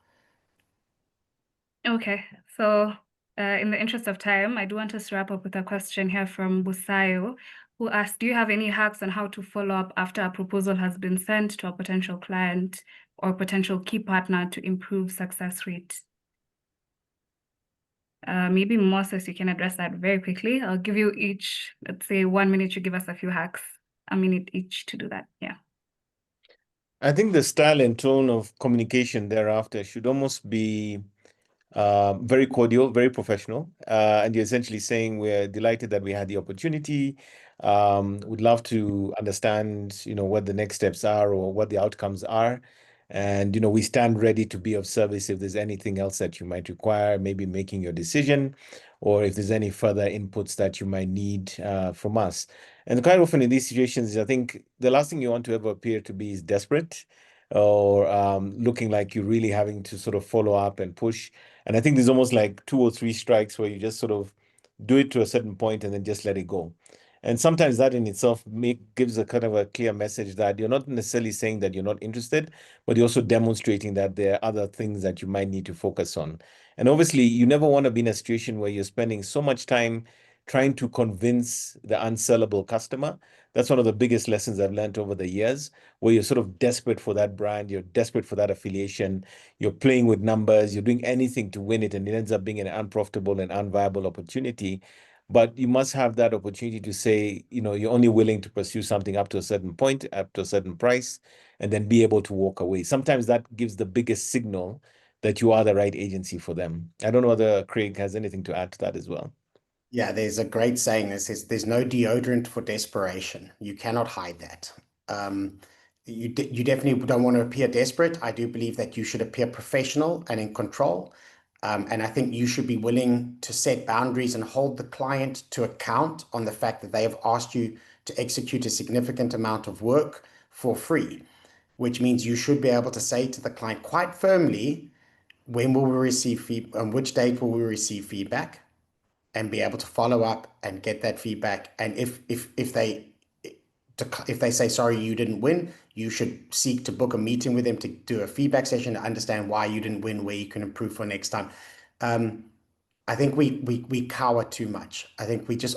Okay, so in the interest of time, I do want us to wrap up with a question here from Busayo, who asked, do you have any hacks on how to follow up after a proposal has been sent to a potential client or potential key partner to improve success rate? Maybe Moses, you can address that very quickly. I'll give you each, let's say 1 minute to give us a few hacks, a minute each to do that. Yeah. I think the style and tone of communication thereafter should almost be very cordial, very professional. And you're essentially saying we're delighted that we had the opportunity. We'd love to understand, what the next steps are or what the outcomes are. And, we stand ready to be of service if there's anything else that you might require, maybe making your decision, or if there's any further inputs that you might need from us. And quite often in these situations, I think the last thing you want to ever appear to be is desperate or looking like you're really having to sort of follow up and push. And I think there's almost like 2 or 3 strikes where you just sort of do it to a certain point and then just let it go. And sometimes that in itself gives a kind of a clear message that you're not necessarily saying that you're not interested, but you're also demonstrating that there are other things that you might need to focus on. And obviously, you never want to be in a situation where you're spending so much time trying to convince the unsellable customer. That's one of the biggest lessons I've learned over the years, where you're sort of desperate for that brand, you're desperate for that affiliation, you're playing with numbers, you're doing anything to win it, and it ends up being an unprofitable and unviable opportunity. But you must have that opportunity to say, you're only willing to pursue something up to a certain point, up to a certain price, and then be able to walk away. Sometimes that gives the biggest signal that you are the right agency for them. I don't know whether Craig has anything to add to that as well. Yeah, there's a great saying that says there's no deodorant for desperation. You cannot hide that. You definitely don't want to appear desperate. I do believe that you should appear professional and in control. And I think you should be willing to set boundaries and hold the client to account on the fact that they have asked you to execute a significant amount of work for free, which means you should be able to say to the client quite firmly, when will we receive feedback, on which date will we receive feedback, and be able to follow up and get that feedback. And if they say, sorry, you didn't win, you should seek to book a meeting with them to do a feedback session to understand why you didn't win, where you can improve for next time. I think we cower too much. I think we just,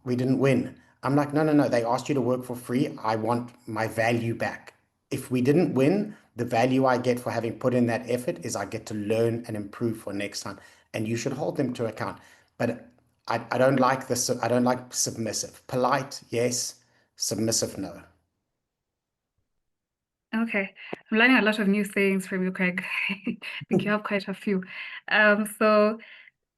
we didn't win. I'm like, no. They asked you to work for free. I want my value back. If we didn't win, the value I get for having put in that effort is I get to learn and improve for next time. And you should hold them to account. But I don't like this. I don't like submissive. Polite, yes. Submissive, no. Okay, I'm learning a lot of new things from you, Craig. I think you have quite a few. So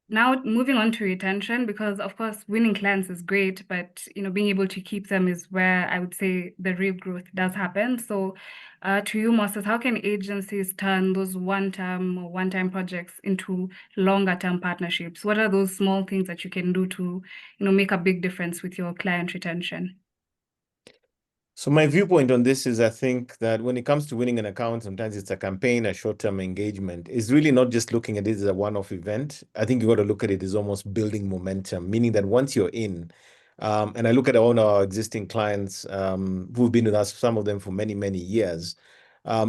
now moving on to retention, because of course winning clients is great, but being able to keep them is where I would say the real growth does happen. So to you, Moses, how can agencies turn those one-time projects into longer-term partnerships? What are those small things that you can do to make a big difference with your client retention? So my viewpoint on this is I think that when it comes to winning an account, sometimes it's a campaign, a short-term engagement. It's really not just looking at it as a one-off event. I think you got to look at it as almost building momentum, meaning that once you're in, and I look at all our existing clients who've been with us, some of them for many, many years,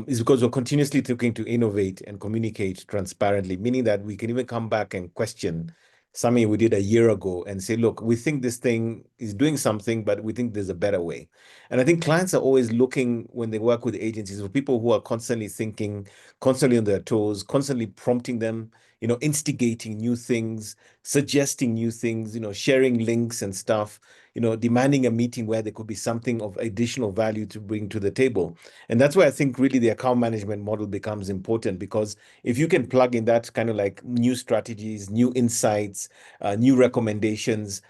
is because we're continuously looking to innovate and communicate transparently, meaning that we can even come back and question something we did a year ago and say, look, we think this thing is doing something, but we think there's a better way. And I think clients are always looking when they work with agencies for people who are constantly thinking, constantly on their toes, constantly prompting them, instigating new things, suggesting new things, sharing links and stuff, demanding a meeting where there could be something of additional value to bring to the table. And that's why I think really the account management model becomes important, because if you can plug in that kind of like new strategies, new insights, new recommendations,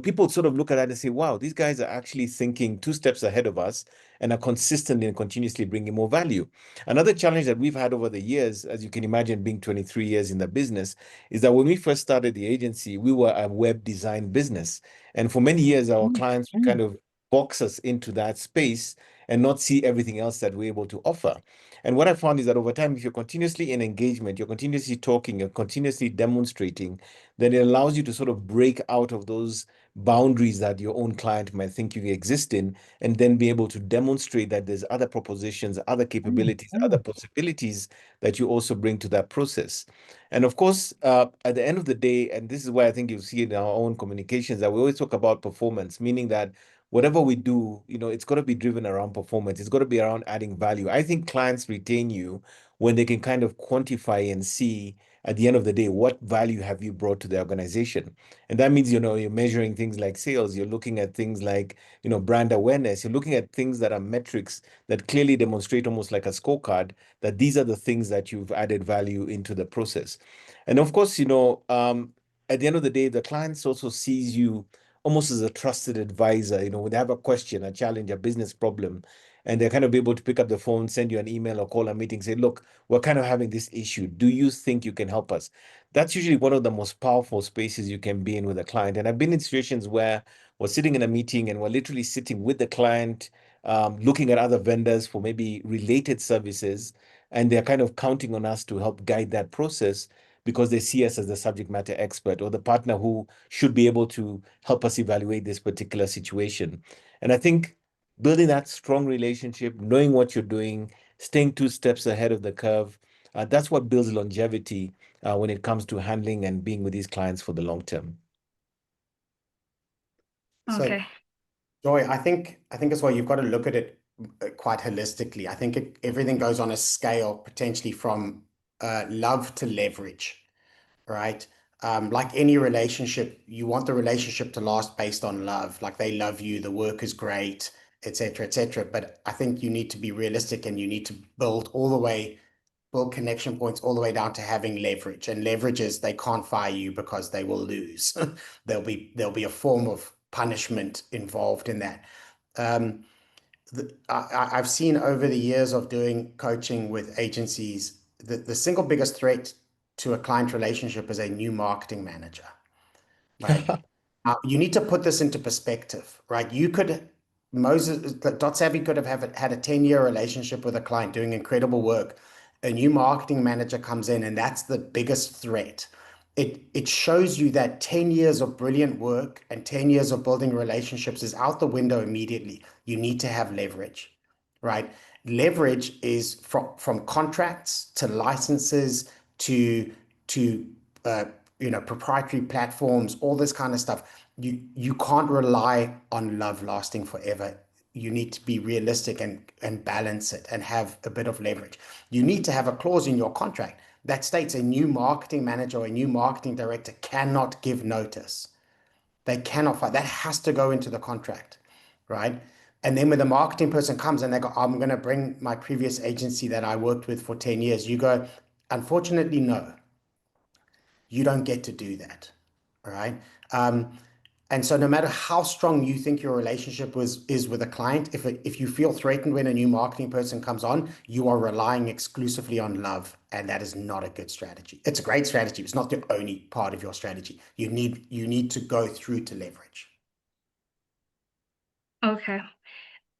people sort of look at that and say, wow, these guys are actually thinking 2 steps ahead of us and are consistently and continuously bringing more value. Another challenge that we've had over the years, as you can imagine, being 23 years in the business, is that when we first started the agency, we were a web design business. And for many years, our clients would kind of box us into that space and not see everything else that we're able to offer. And what I found is that over time, if you're continuously in engagement, you're continuously talking, you're continuously demonstrating, then it allows you to sort of break out of those boundaries that your own client might think you exist in, and then be able to demonstrate that there's other propositions, other capabilities, other possibilities that you also bring to that process. And of course, at the end of the day, and this is why I think you'll see in our own communications that we always talk about performance, meaning that whatever we do, it's got to be driven around performance. It's got to be around adding value. I think clients retain you when they can kind of quantify and see at the end of the day, what value have you brought to the organization? And that means, you're measuring things like sales. You're looking at things like, brand awareness. You're looking at things that are metrics that clearly demonstrate almost like a scorecard that these are the things that you've added value into the process. And of course, at the end of the day, the clients also sees you almost as a trusted advisor. When they have a question, a challenge, a business problem, and they're kind of able to pick up the phone, send you an email or call a meeting, say, look, we're kind of having this issue. Do you think you can help us? That's usually one of the most powerful spaces you can be in with a client. And I've been in situations where we're sitting in a meeting and we're literally sitting with the client, looking at other vendors for maybe related services, and they're kind of counting on us to help guide that process because they see us as the subject matter expert or the partner who should be able to help us evaluate this particular situation. And I think building that strong relationship, knowing what you're doing, staying 2 steps ahead of the curve, that's what builds longevity when it comes to handling and being with these clients for the long term. So, Okay. Joy, I think as well, you've got to look at it quite holistically. I think everything goes on a scale potentially from love to leverage, right? Like any relationship, you want the relationship to last based on love. Like they love you, the work is great, etc., etc. But I think you need to be realistic and you need to build connection points all the way down to having leverage. And leverage is they can't fire you because they will lose. There'll be a form of punishment involved in that. I've seen over the years of doing coaching with agencies, the single biggest threat to a client relationship is a new marketing manager, right? You need to put this into perspective, right? Savvy could have had a 10-year relationship with a client doing incredible work. A new marketing manager comes in, and that's the biggest threat. It shows you that 10 years of brilliant work and 10 years of building relationships is out the window immediately. You need to have leverage, right? Leverage is from contracts to licenses to proprietary platforms, all this kind of stuff. You can't rely on love lasting forever. You need to be realistic and balance it and have a bit of leverage. You need to have a clause in your contract that states a new marketing manager or a new marketing director cannot give notice. They cannot fight. That has to go into the contract, right? And then when the marketing person comes and they go, I'm going to bring my previous agency that I worked with for 10 years, you go, unfortunately, no, you don't get to do that, all right? And so no matter how strong you think your relationship is with a client, if you feel threatened when a new marketing person comes on, you are relying exclusively on love, and that is not a good strategy. It's a great strategy, but it's not the only part of your strategy. You need to go through to leverage. Okay.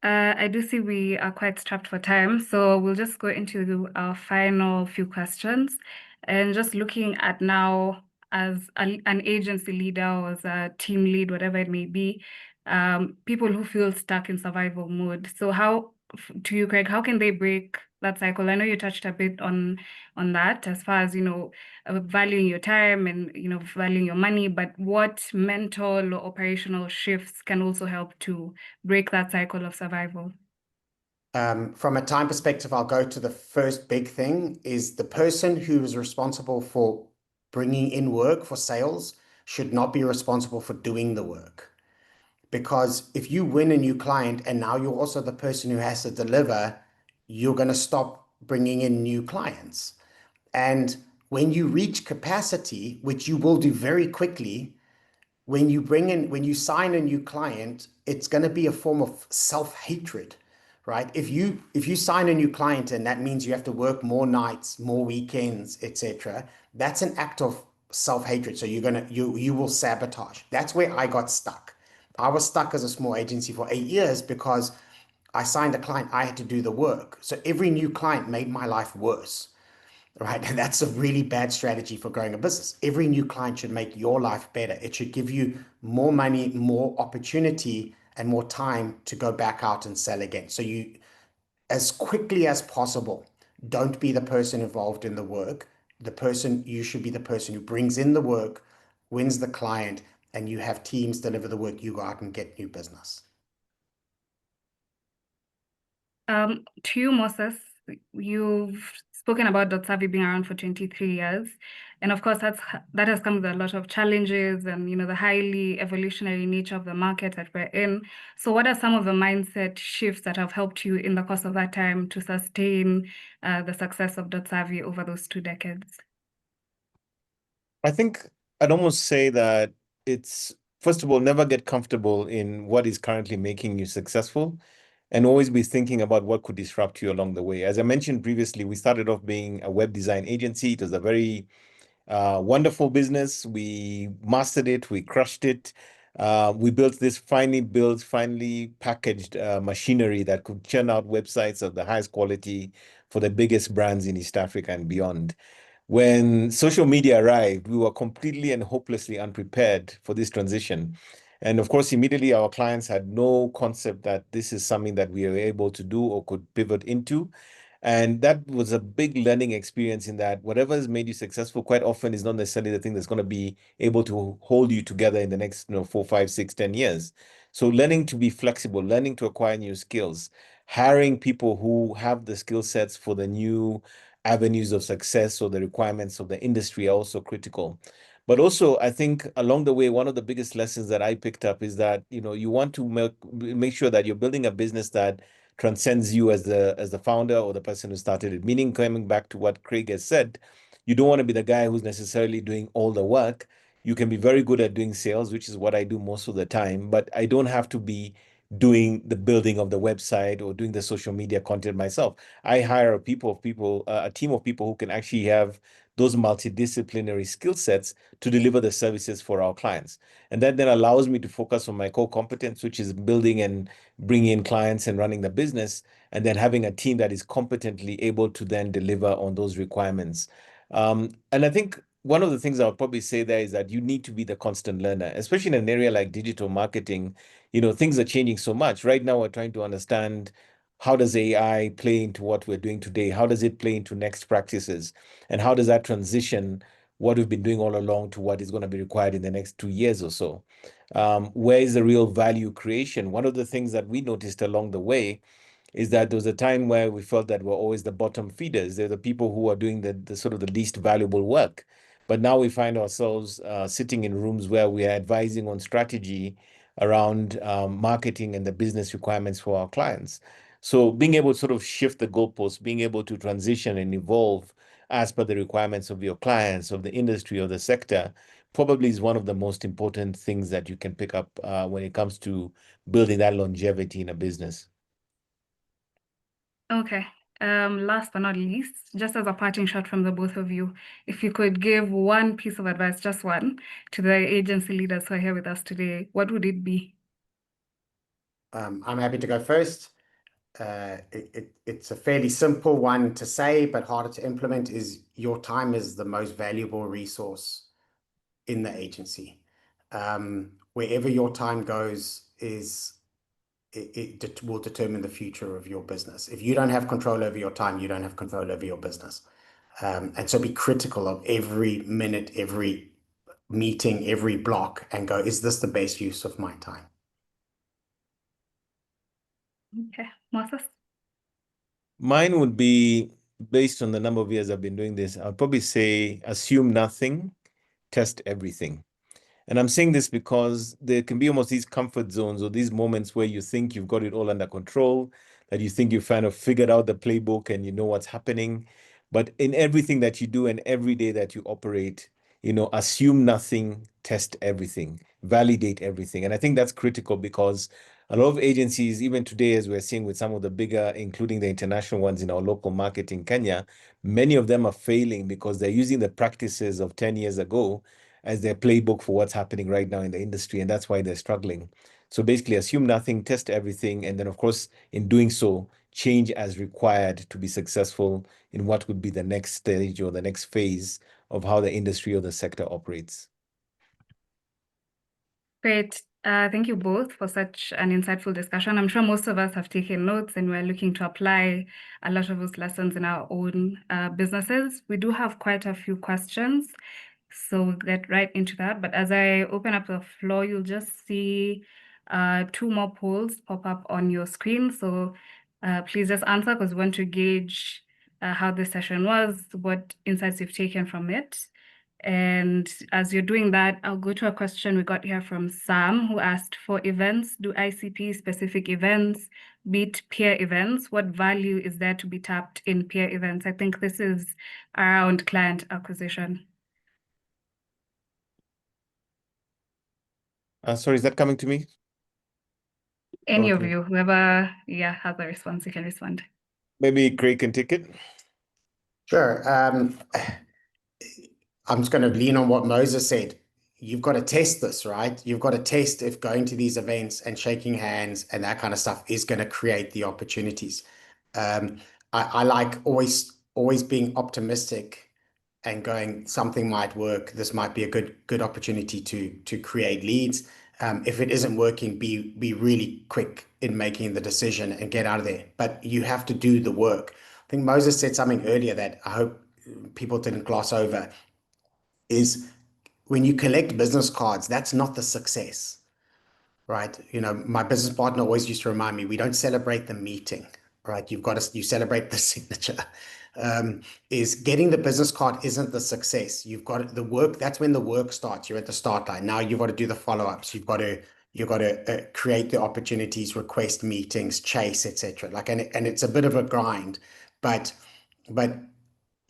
I do see we are quite strapped for time, so we'll just go into our final few questions. And just looking at now as an agency leader or as a team lead, whatever it may be, people who feel stuck in survival mode. So how to you, Craig, how can they break that cycle? I know you touched a bit on that as far as, valuing your time and, valuing your money, but what mental or operational shifts can also help to break that cycle of survival? From a time perspective, I'll go to the first big thing is the person who is responsible for bringing in work for sales should not be responsible for doing the work. Because if you win a new client and now you're also the person who has to deliver, you're going to stop bringing in new clients. And when you reach capacity, which you will do very quickly, when you sign a new client, it's going to be a form of self-hatred, right? If you sign a new client and that means you have to work more nights, more weekends, etc., that's an act of self-hatred. So you will sabotage. That's where I got stuck. I was stuck as a small agency for 8 years because I signed a client, I had to do the work. So every new client made my life worse, right? And that's a really bad strategy for growing a business. Every new client should make your life better. It should give you more money, more opportunity, and more time to go back out and sell again. So you, as quickly as possible, don't be the person involved in the work. You should be the person who brings in the work, wins the client, and you have teams deliver the work. You go out and get new business. To you, Moses, you've spoken about .savvy being around for 23 years. And of course, that has come with a lot of challenges and, the highly evolutionary nature of the market that we're in. So what are some of the mindset shifts that have helped you in the course of that time to sustain the success of .savvy over those 2 decades? I think I'd almost say that it's, first of all, never get comfortable in what is currently making you successful and always be thinking about what could disrupt you along the way. As I mentioned previously, we started off being a web design agency. It was a very wonderful business. We mastered it. We crushed it. We built this finely built, finely packaged machinery that could churn out websites of the highest quality for the biggest brands in East Africa and beyond. When social media arrived, we were completely and hopelessly unprepared for this transition. And of course, immediately our clients had no concept that this is something that we were able to do or could pivot into. And that was a big learning experience in that whatever has made you successful quite often is not necessarily the thing that's going to be able to hold you together in the next 4, 5, 6, 10 years. So learning to be flexible, learning to acquire new skills, hiring people who have the skill sets for the new avenues of success or the requirements of the industry are also critical. But also, I think along the way, one of the biggest lessons that I picked up is that, you want to make sure that you're building a business that transcends you as the founder or the person who started it. Meaning, coming back to what Craig has said, you don't want to be the guy who's necessarily doing all the work. You can be very good at doing sales, which is what I do most of the time, but I don't have to be doing the building of the website or doing the social media content myself. I hire a team of people who can actually have those multidisciplinary skill sets to deliver the services for our clients. And that then allows me to focus on my core competence, which is building and bringing in clients and running the business, and then having a team that is competently able to then deliver on those requirements. And I think one of the things I would probably say there is that you need to be the constant learner, especially in an area like digital marketing. Things are changing so much. Right now, we're trying to understand how does AI play into what we're doing today? How does it play into next practices? And how does that transition what we've been doing all along to what is going to be required in the next 2 years or so? Where is the real value creation? One of the things that we noticed along the way is that there was a time where we felt that we're always the bottom feeders. They're the people who are doing the sort of the least valuable work. But now we find ourselves sitting in rooms where we are advising on strategy around marketing and the business requirements for our clients. So being able to sort of shift the goalposts, being able to transition and evolve as per the requirements of your clients, of the industry, or the sector, probably is one of the most important things that you can pick up when it comes to building that longevity in a business. Okay. Last but not least, just as a parting shot from the both of you, if you could give one piece of advice, just one, to the agency leaders who are here with us today, what would it be? I'm happy to go first. It's a fairly simple one to say, but harder to implement, is your time is the most valuable resource in the agency. Wherever your time goes is it will determine the future of your business. If you don't have control over your time, you don't have control over your business. And so be critical of every minute, every meeting, every block, and go, is this the best use of my time? Okay, Moses? Mine would be based on the number of years I've been doing this. I'd probably say assume nothing, test everything. And I'm saying this because there can be almost these comfort zones or these moments where you think you've got it all under control, that you think you've kind of figured out the playbook and you know what's happening. But in everything that you do and every day that you operate, assume nothing, test everything, validate everything. And I think that's critical because a lot of agencies, even today, as we're seeing with some of the bigger, including the international ones in our local market in Kenya, many of them are failing because they're using the practices of 10 years ago as their playbook for what's happening right now in the industry. And that's why they're struggling. So basically assume nothing, test everything. And then of course, in doing so, change as required to be successful in what would be the next stage or the next phase of how the industry or the sector operates. Great. Thank you both for such an insightful discussion. I'm sure most of us have taken notes and we're looking to apply a lot of those lessons in our own businesses. We do have quite a few questions, so we'll get right into that. But as I open up the floor, you'll just see two more polls pop up on your screen. So please just answer because we want to gauge how this session was, what insights you've taken from it. And as you're doing that, I'll go to a question we got here from Sam, who asked, for events, do ICP-specific events beat peer events? What value is there to be tapped in peer events? I think this is around client acquisition. Sorry, is that coming to me? Any of Okay. you, whoever, has a response, you can respond. Maybe Craig can take it. Sure. I'm just going to lean on what Moses said. You've got to test this, right? You've got to test if going to these events and shaking hands and that kind of stuff is going to create the opportunities. I like always being optimistic and going, something might work. This might be a good opportunity to create leads. If it isn't working, be really quick in making the decision and get out of there. But you have to do the work. I think Moses said something earlier that I hope people didn't gloss over, is when you collect business cards, that's not the success, right? My business partner always used to remind me, we don't celebrate the meeting, right? You celebrate the signature. Is getting the business card isn't the success. You've got the work. That's when the work starts. You're at the start line. Now you've got to do the follow-ups. You've got to create the opportunities, request meetings, chase, etc. And it's a bit of a grind, but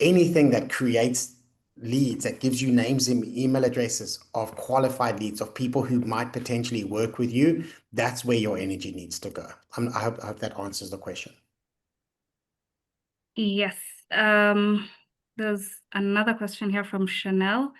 anything that creates leads, that gives you names and email addresses of qualified leads, of people who might potentially work with you, that's where your energy needs to go. I hope that answers the question. Yes. There's another question here from Chanel.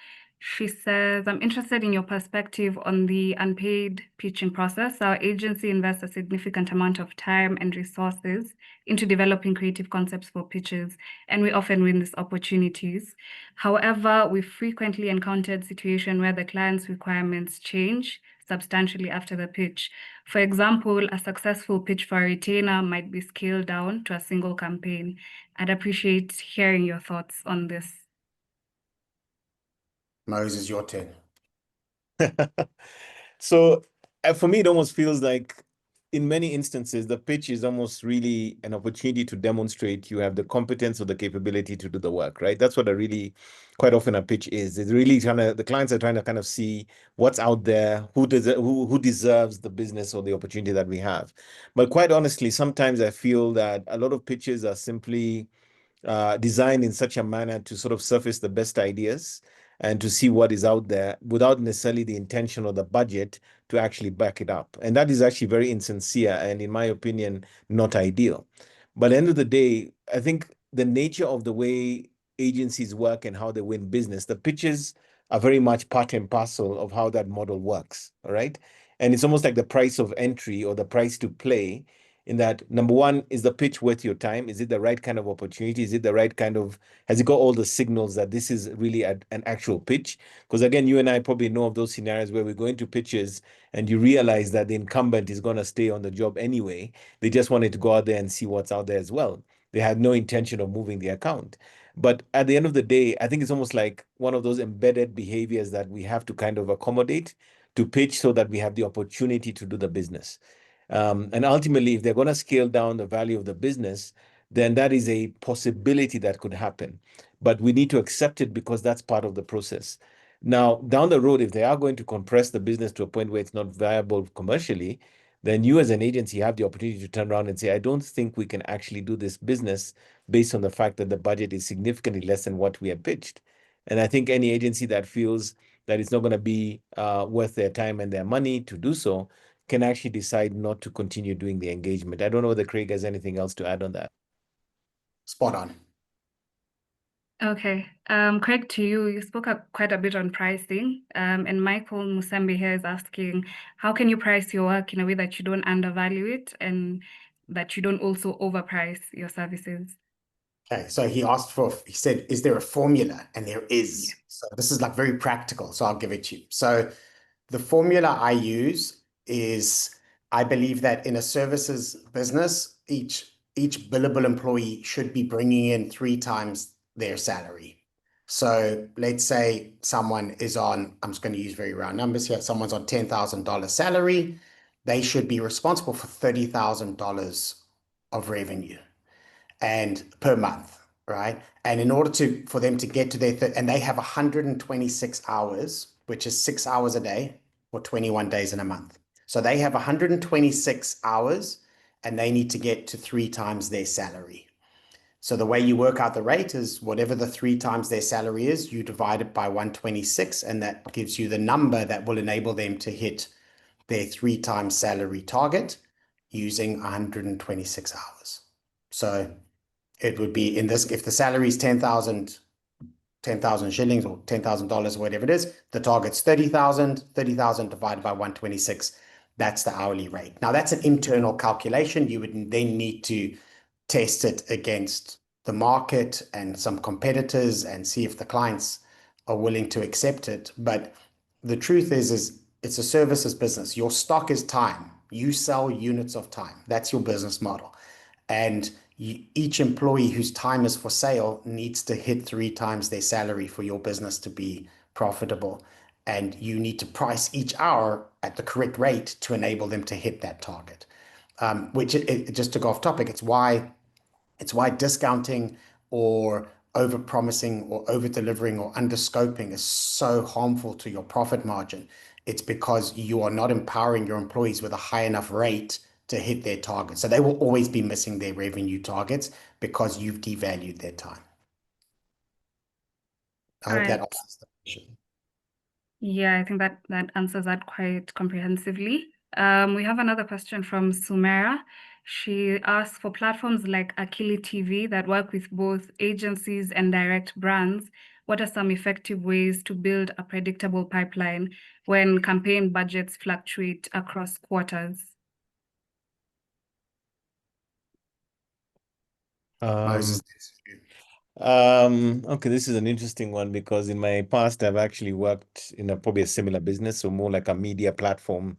She says, I'm interested in your perspective on the unpaid pitching process. Our agency invests a significant amount of time and resources into developing creative concepts for pitches, and we often win these opportunities. However, we frequently encountered situations where the client's requirements change substantially after the pitch. For example, a successful pitch for a retainer might be scaled down to a single campaign. I'd appreciate hearing your thoughts on this. Moses, your turn. So for me, it almost feels like in many instances, the pitch is almost really an opportunity to demonstrate you have the competence or the capability to do the work, right? That's what quite often a pitch is. It's really the clients are trying to kind of see what's out there, who deserves the business or the opportunity that we have. But quite honestly, sometimes I feel that a lot of pitches are simply designed in such a manner to sort of surface the best ideas and to see what is out there without necessarily the intention or the budget to actually back it up. And that is actually very insincere and, in my opinion, not ideal. But at the end of the day, I think the nature of the way agencies work and how they win business, the pitches are very much part and parcel of how that model works, all right? And it's almost like the price of entry or the price to play in that, number one, is the pitch worth your time? Is it the right kind of opportunity? Is it the right kind of, has it got all the signals that this is really an actual pitch? Because again, you and I probably know of those scenarios where we go into pitches and you realize that the incumbent is going to stay on the job anyway. They just wanted to go out there and see what's out there as well. They had no intention of moving the account. But at the end of the day, I think it's almost like one of those embedded behaviors that we have to kind of accommodate to pitch so that we have the opportunity to do the business. And ultimately, if they're going to scale down the value of the business, then that is a possibility that could happen. But we need to accept it because that's part of the process. Now, down the road, if they are going to compress the business to a point where it's not viable commercially, then you as an agency have the opportunity to turn around and say, I don't think we can actually do this business based on the fact that the budget is significantly less than what we had pitched. And I think any agency that feels that it's not going to be worth their time and their money to do so can actually decide not to continue doing the engagement. I don't know whether Craig has anything else to add on that. Spot on. Okay. Craig, to you, you spoke up quite a bit on pricing. And Michael Musambi here is asking, how can you price your work in a way that you don't undervalue it and that you don't also overprice your services? Okay, so he said, is there a formula? And there is. So this is like very practical, so I'll give it to you. So the formula I use is, I believe that in a services business, each billable employee should be bringing in 3 times their salary. So let's say someone is on, I'm just going to use very round numbers here, someone's on $10,000 salary, they should be responsible for $30,000 of revenue and per month, right? And in order for them to get to their, and they have 126 hours, which is 6 hours a day or 21 days in a month. So they have 126 hours and they need to get to 3 times their salary. So the way you work out the rate is whatever the 3 times their salary is, you divide it by 126, and that gives you the number that will enable them to hit their 3 times salary target using 126 hours. So it would be in this, if the salary is 10,000 shillings or $10,000 or whatever it is, the target's 30,000 divided by 126. That's the hourly rate. Now that's an internal calculation. You would then need to test it against the market and some competitors and see if the clients are willing to accept it. But the truth is it's a services business. Your stock is time. You sell units of time. That's your business model. And each employee whose time is for sale needs to hit 3 times their salary for your business to be profitable. And you need to price each hour at the correct rate to enable them to hit that target. Which just to go off topic, it's why discounting or over promising or over delivering or under scoping is so harmful to your profit margin. It's because you are not empowering your employees with a high enough rate to hit their targets. So they will always be missing their revenue targets because you've devalued their time. I hope that answers the question. Yeah, I think that answers that quite comprehensively. We have another question from Sumera. She asks, for platforms like Akili TV that work with both agencies and direct brands, what are some effective ways to build a predictable pipeline when campaign budgets fluctuate across quarters? Okay, this is an interesting one because in my past, I've actually worked in probably a similar business, so more like a media platform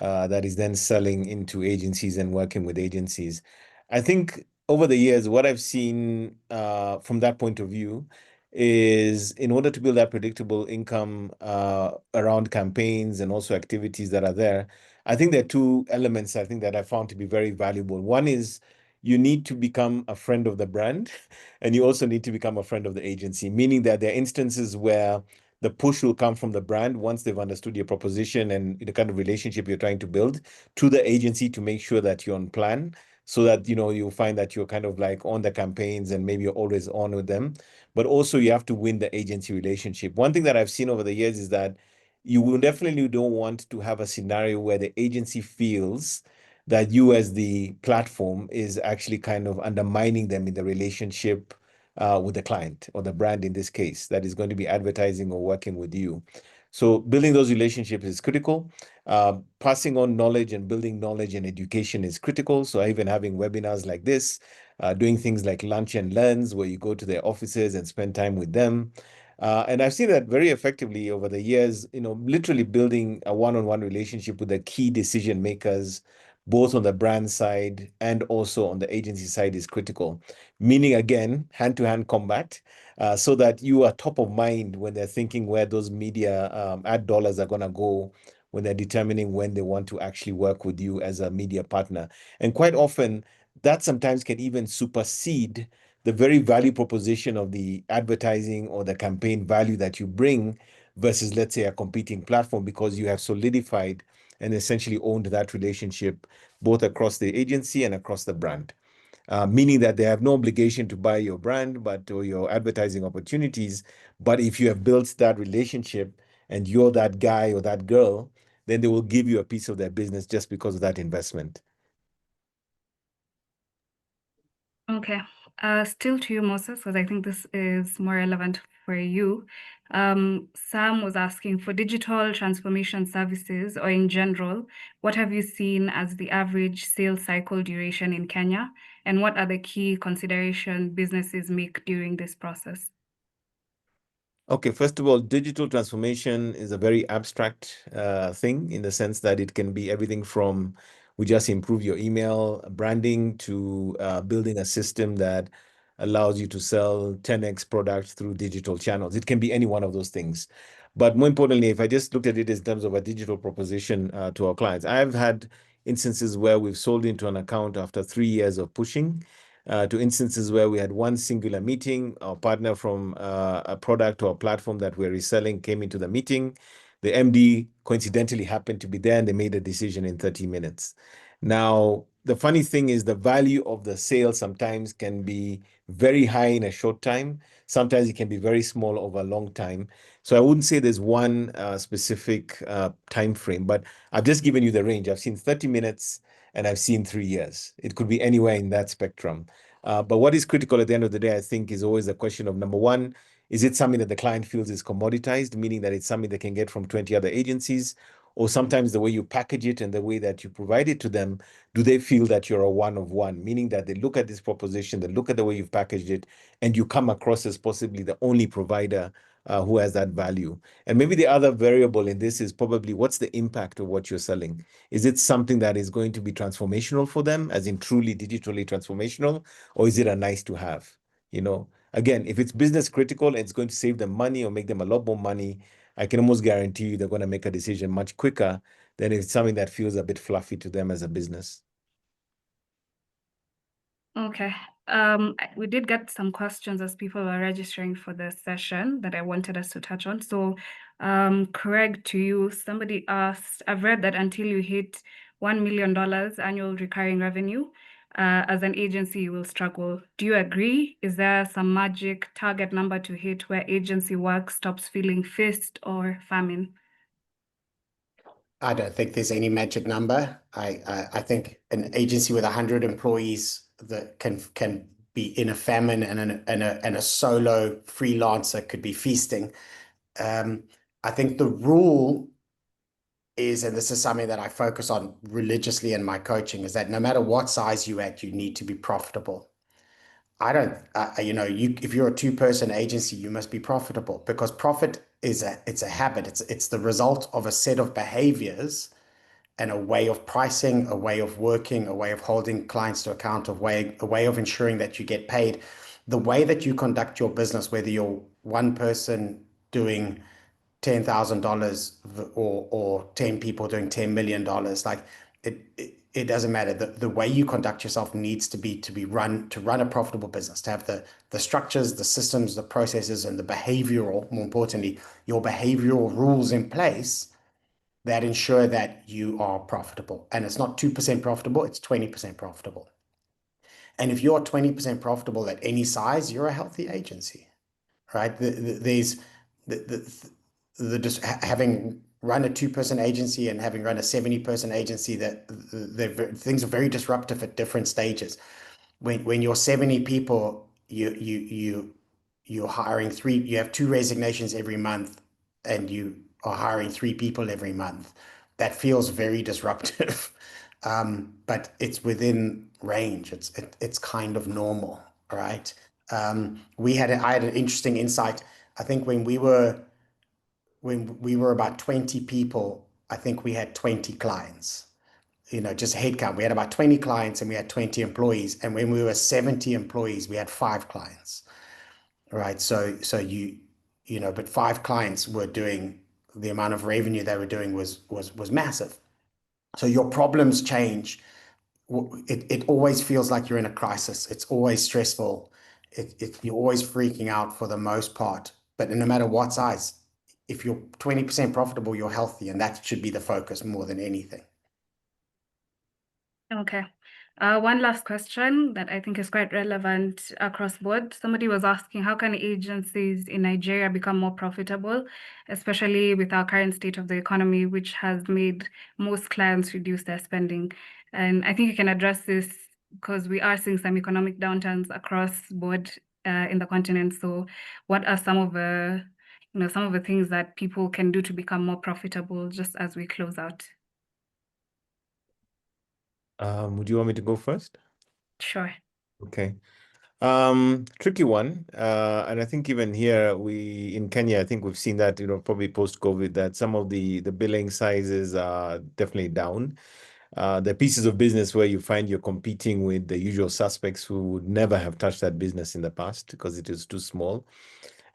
that is then selling into agencies and working with agencies. I think over the years, what I've seen from that point of view is in order to build that predictable income around campaigns and also activities that are there, I think there are 2 elements I think that I found to be very valuable. One is you need to become a friend of the brand, and you also need to become a friend of the agency, meaning that there are instances where the push will come from the brand once they've understood your proposition and the kind of relationship you're trying to build to the agency to make sure that you're on plan, so that you'll find that you're kind of like on the campaigns and maybe you're always on with them. But also you have to win the agency relationship. One thing that I've seen over the years is that you will definitely don't want to have a scenario where the agency feels that you as the platform is actually kind of undermining them in the relationship with the client or the brand in this case that is going to be advertising or working with you. So building those relationships is critical. Passing on knowledge and building knowledge and education is critical. So even having webinars like this, doing things like lunch and learns, where you go to their offices and spend time with them. And I've seen that very effectively over the years, literally building a one-on-one relationship with the key decision makers, both on the brand side and also on the agency side is critical. Meaning, again, hand-to-hand combat, so that you are top of mind when they're thinking where those media ad dollars are going to go, when they're determining when they want to actually work with you as a media partner. And quite often, that sometimes can even supersede the very value proposition of the advertising or the campaign value that you bring versus, let's say, a competing platform, because you have solidified and essentially owned that relationship both across the agency and across the brand. Meaning that they have no obligation to buy your brand or your advertising opportunities. But if you have built that relationship and you're that guy or that girl, then they will give you a piece of their business just because of that investment. Okay. Still to you, Moses, because I think this is more relevant for you. Sam was asking, for digital transformation services or in general, what have you seen as the average sales cycle duration in Kenya? And what are the key considerations businesses make during this process? Okay, first of all, digital transformation is a very abstract thing, in the sense that it can be everything from we just improve your email branding to building a system that allows you to sell 10x products through digital channels. It can be any one of those things. But more importantly, if I just looked at it in terms of a digital proposition to our clients, I've had instances where we've sold into an account after 3 years of pushing, to instances where we had one singular meeting. Our partner from a product or a platform that we're reselling came into the meeting. The MD coincidentally happened to be there, and they made a decision in 30 minutes. Now, the funny thing is the value of the sale sometimes can be very high in a short time. Sometimes it can be very small over a long time. So I wouldn't say there's one specific time frame, but I've just given you the range. I've seen 30 minutes and I've seen 3 years. It could be anywhere in that spectrum. But what is critical at the end of the day, I think, is always the question of, number one, is it something that the client feels is commoditized, meaning that it's something they can get from 20 other agencies? Or sometimes the way you package it and the way that you provide it to them, do they feel that you're a one of one? Meaning that they look at this proposition, they look at the way you've packaged it, and you come across as possibly the only provider who has that value. And maybe the other variable in this is probably, what's the impact of what you're selling? Is it something that is going to be transformational for them, as in truly digitally transformational, or is it a nice to have? Again, if it's business critical and it's going to save them money or make them a lot more money, I can almost guarantee you they're going to make a decision much quicker than if it's something that feels a bit fluffy to them as a business. Okay. We did get some questions as people were registering for the session that I wanted us to touch on. So, Craig, to you, somebody asked, I've read that until you hit $1 million annual recurring revenue, as an agency, you will struggle. Do you agree? Is there some magic target number to hit where agency work stops feeling feast or famine? I don't think there's any magic number. I think an agency with 100 employees that can be in a famine, and a solo freelancer could be feasting. I think the rule is, and this is something that I focus on religiously in my coaching, is that no matter what size you're at, you need to be profitable. I don't, if you're a two-person agency, you must be profitable, because profit it's a habit. It's the result of a set of behaviors and a way of pricing, a way of working, a way of holding clients to account, a way of ensuring that you get paid. The way that you conduct your business, whether you're one person doing $10,000 or 10 people doing $10 million, like it doesn't matter. The way you conduct yourself needs to be to run a profitable business, to have the structures, the systems, the processes, and the behavioral, more importantly, your behavioral rules in place that ensure that you are profitable. And it's not 2% profitable, it's 20% profitable. And if you're 20% profitable at any size, you're a healthy agency, right? Having run a two-person agency and having run a 70-person agency, that things are very disruptive at different stages. When you're 70 people, you're hiring you have 2 resignations every month, and you are hiring 3 people every month. that feels very disruptive. But it's within range. It's kind of normal, right? I had an interesting insight. I think when we were about 20 people, I think we had 20 clients. Just headcount. We had about 20 clients and we had 20 employees. And when we were 70 employees, we had 5 clients, right? So but 5 clients were doing the amount of revenue they were doing was massive. So your problems change. It always feels like you're in a crisis. It's always stressful. You're always freaking out for the most part. But no matter what size, if you're 20% profitable, you're healthy, and that should be the focus more than anything. Okay. One last question that I think is quite relevant across board. Somebody was asking, how can agencies in Nigeria become more profitable, especially with our current state of the economy, which has made most clients reduce their spending? And I think you can address this because we are seeing some economic downturns across board in the continent. So what are some of the things that people can do to become more profitable just as we close out? Would you want me to go first? Sure. Okay. Tricky one. And I think even here in Kenya, I think we've seen that, probably post-COVID, that some of the billing sizes are definitely down. There are pieces of business where you find you're competing with the usual suspects who would never have touched that business in the past because it is too small.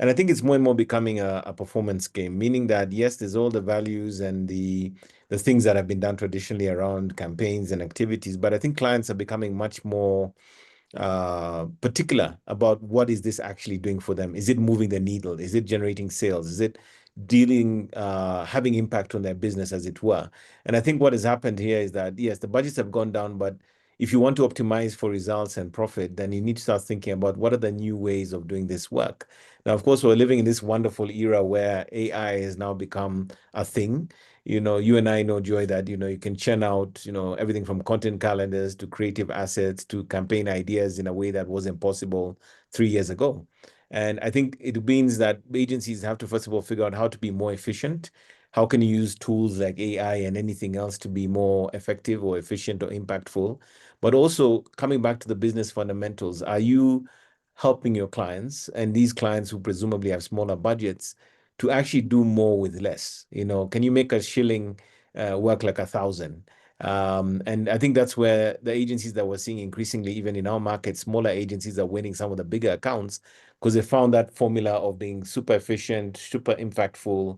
And I think it's more and more becoming a performance game, meaning that, yes, there's all the values and the things that have been done traditionally around campaigns and activities, but I think clients are becoming much more particular about what is this actually doing for them. Is it moving the needle? Is it generating sales? Is it having impact on their business, as it were? And I think what has happened here is that, yes, the budgets have gone down, but if you want to optimize for results and profit, then you need to start thinking about what are the new ways of doing this work. Now, of course, we're living in this wonderful era where AI has now become a thing. You and I know, Joy, that, you can churn out, everything from content calendars to creative assets to campaign ideas in a way that wasn't possible 3 years ago. And I think it means that agencies have to, first of all, figure out how to be more efficient. How can you use tools like AI and anything else to be more effective or efficient or impactful? But also coming back to the business fundamentals, are you helping your clients and these clients who presumably have smaller budgets to actually do more with less? Can you make a shilling work like 1,000? And I think that's where the agencies that we're seeing increasingly, even in our market, smaller agencies are winning some of the bigger accounts because they found that formula of being super efficient, super impactful,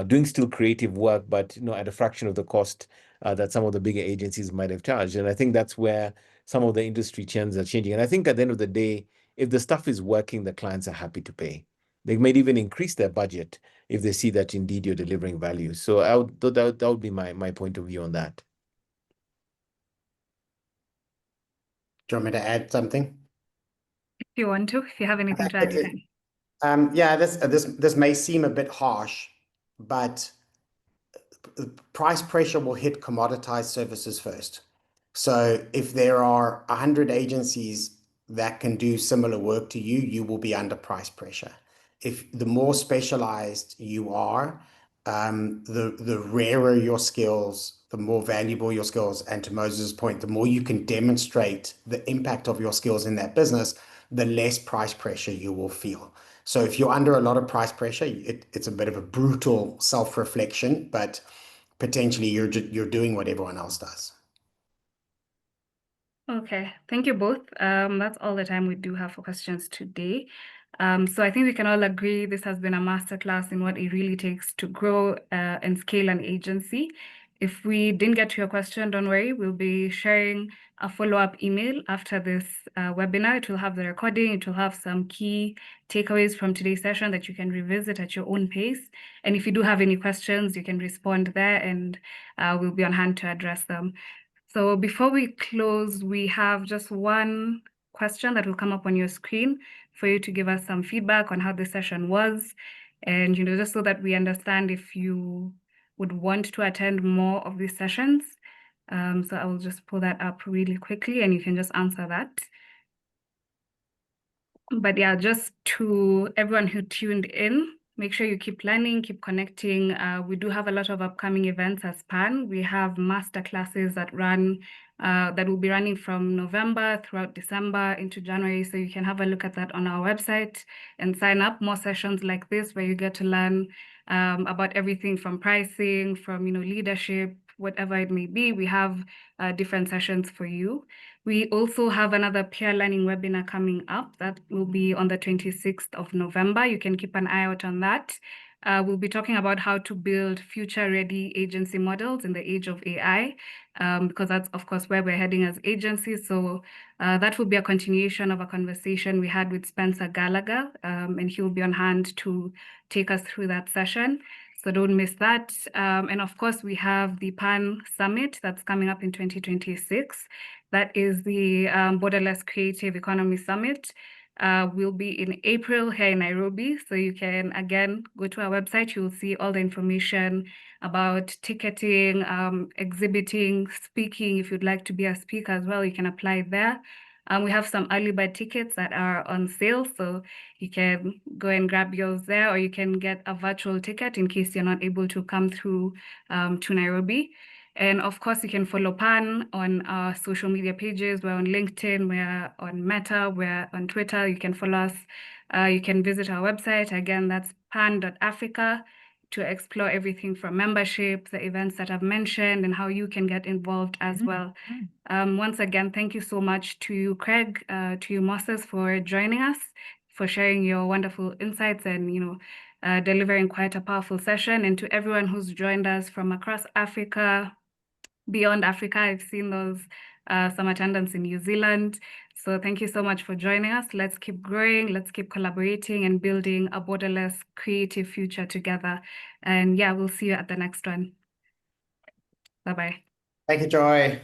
doing still creative work, but at a fraction of the cost that some of the bigger agencies might have charged. And I think that's where some of the industry trends are changing. And I think at the end of the day, if the stuff is working, the clients are happy to pay. They might even increase their budget if they see that indeed you're delivering value. So that would be my point of view on that. Do you want me to add something? If you want to, if you have anything to add, you can. Yeah, this may seem a bit harsh, but price pressure will hit commoditized services first. So if there are 100 agencies that can do similar work to you, you will be under price pressure. If the more specialized you are, the rarer your skills, the more valuable your skills, and to Moses' point, the more you can demonstrate the impact of your skills in that business, the less price pressure you will feel. So if you're under a lot of price pressure, it's a bit of a brutal self-reflection, but potentially you're doing what everyone else does. Okay, thank you both. That's all the time we do have for questions today. So I think we can all agree this has been a masterclass in what it really takes to grow and scale an agency. If we didn't get to your question, don't worry, we'll be sharing a follow-up email after this webinar. It will have the recording, it will have some key takeaways from today's session that you can revisit at your own pace. And if you do have any questions, you can respond there and we'll be on hand to address them. So before we close, we have just one question that will come up on your screen for you to give us some feedback on how the session was. And, just so that we understand if you would want to attend more of these sessions. So I will just pull that up really quickly and you can just answer that. But yeah, just to everyone who tuned in, Make sure you keep learning, keep connecting. We do have a lot of upcoming events as PAAN. We have master classes that will be running from November throughout December into January. So you can have a look at that on our website and sign up. More sessions like this where you get to learn about everything from pricing, from leadership, whatever it may be. We have different sessions for you. We also have another peer learning webinar coming up that will be on the 26th of November. You can keep an eye out on that. We'll be talking about how to build future-ready agency models in the age of AI, because that's, of course, where we're heading as agencies. So that will be a continuation of a conversation we had with Spencer Gallagher, and he'll be on hand to take us through that session. So don't miss that. And of course, we have the PAAN Summit that's coming up in 2026. That is the Borderless Creative Economy Summit. Will be in April here in Nairobi. So you can, again, go to our website. You'll see all the information about ticketing, exhibiting, speaking. If you'd like to be a speaker as well, you can apply there. We have some early bird tickets that are on sale, so you can go and grab yours there, or you can get a virtual ticket in case you're not able to come through to Nairobi. And of course, you can follow PAAN on our social media pages. We're on LinkedIn, we're on Meta, we're on Twitter. You can follow us. You can visit our website. Again, that's paan.africa to explore everything from membership, the events that I've mentioned, and how you can get involved as well. Once again, thank you so much to you, Craig, to you, Moses, for joining us, for sharing your wonderful insights and, delivering quite a powerful session. And to everyone who's joined us from across Africa, beyond Africa, I've seen those some attendance in New Zealand. So thank you so much for joining us. Let's keep growing, let's keep collaborating and building a borderless creative future together. And yeah, we'll see you at the next one. Bye-bye. Thank you, Joy.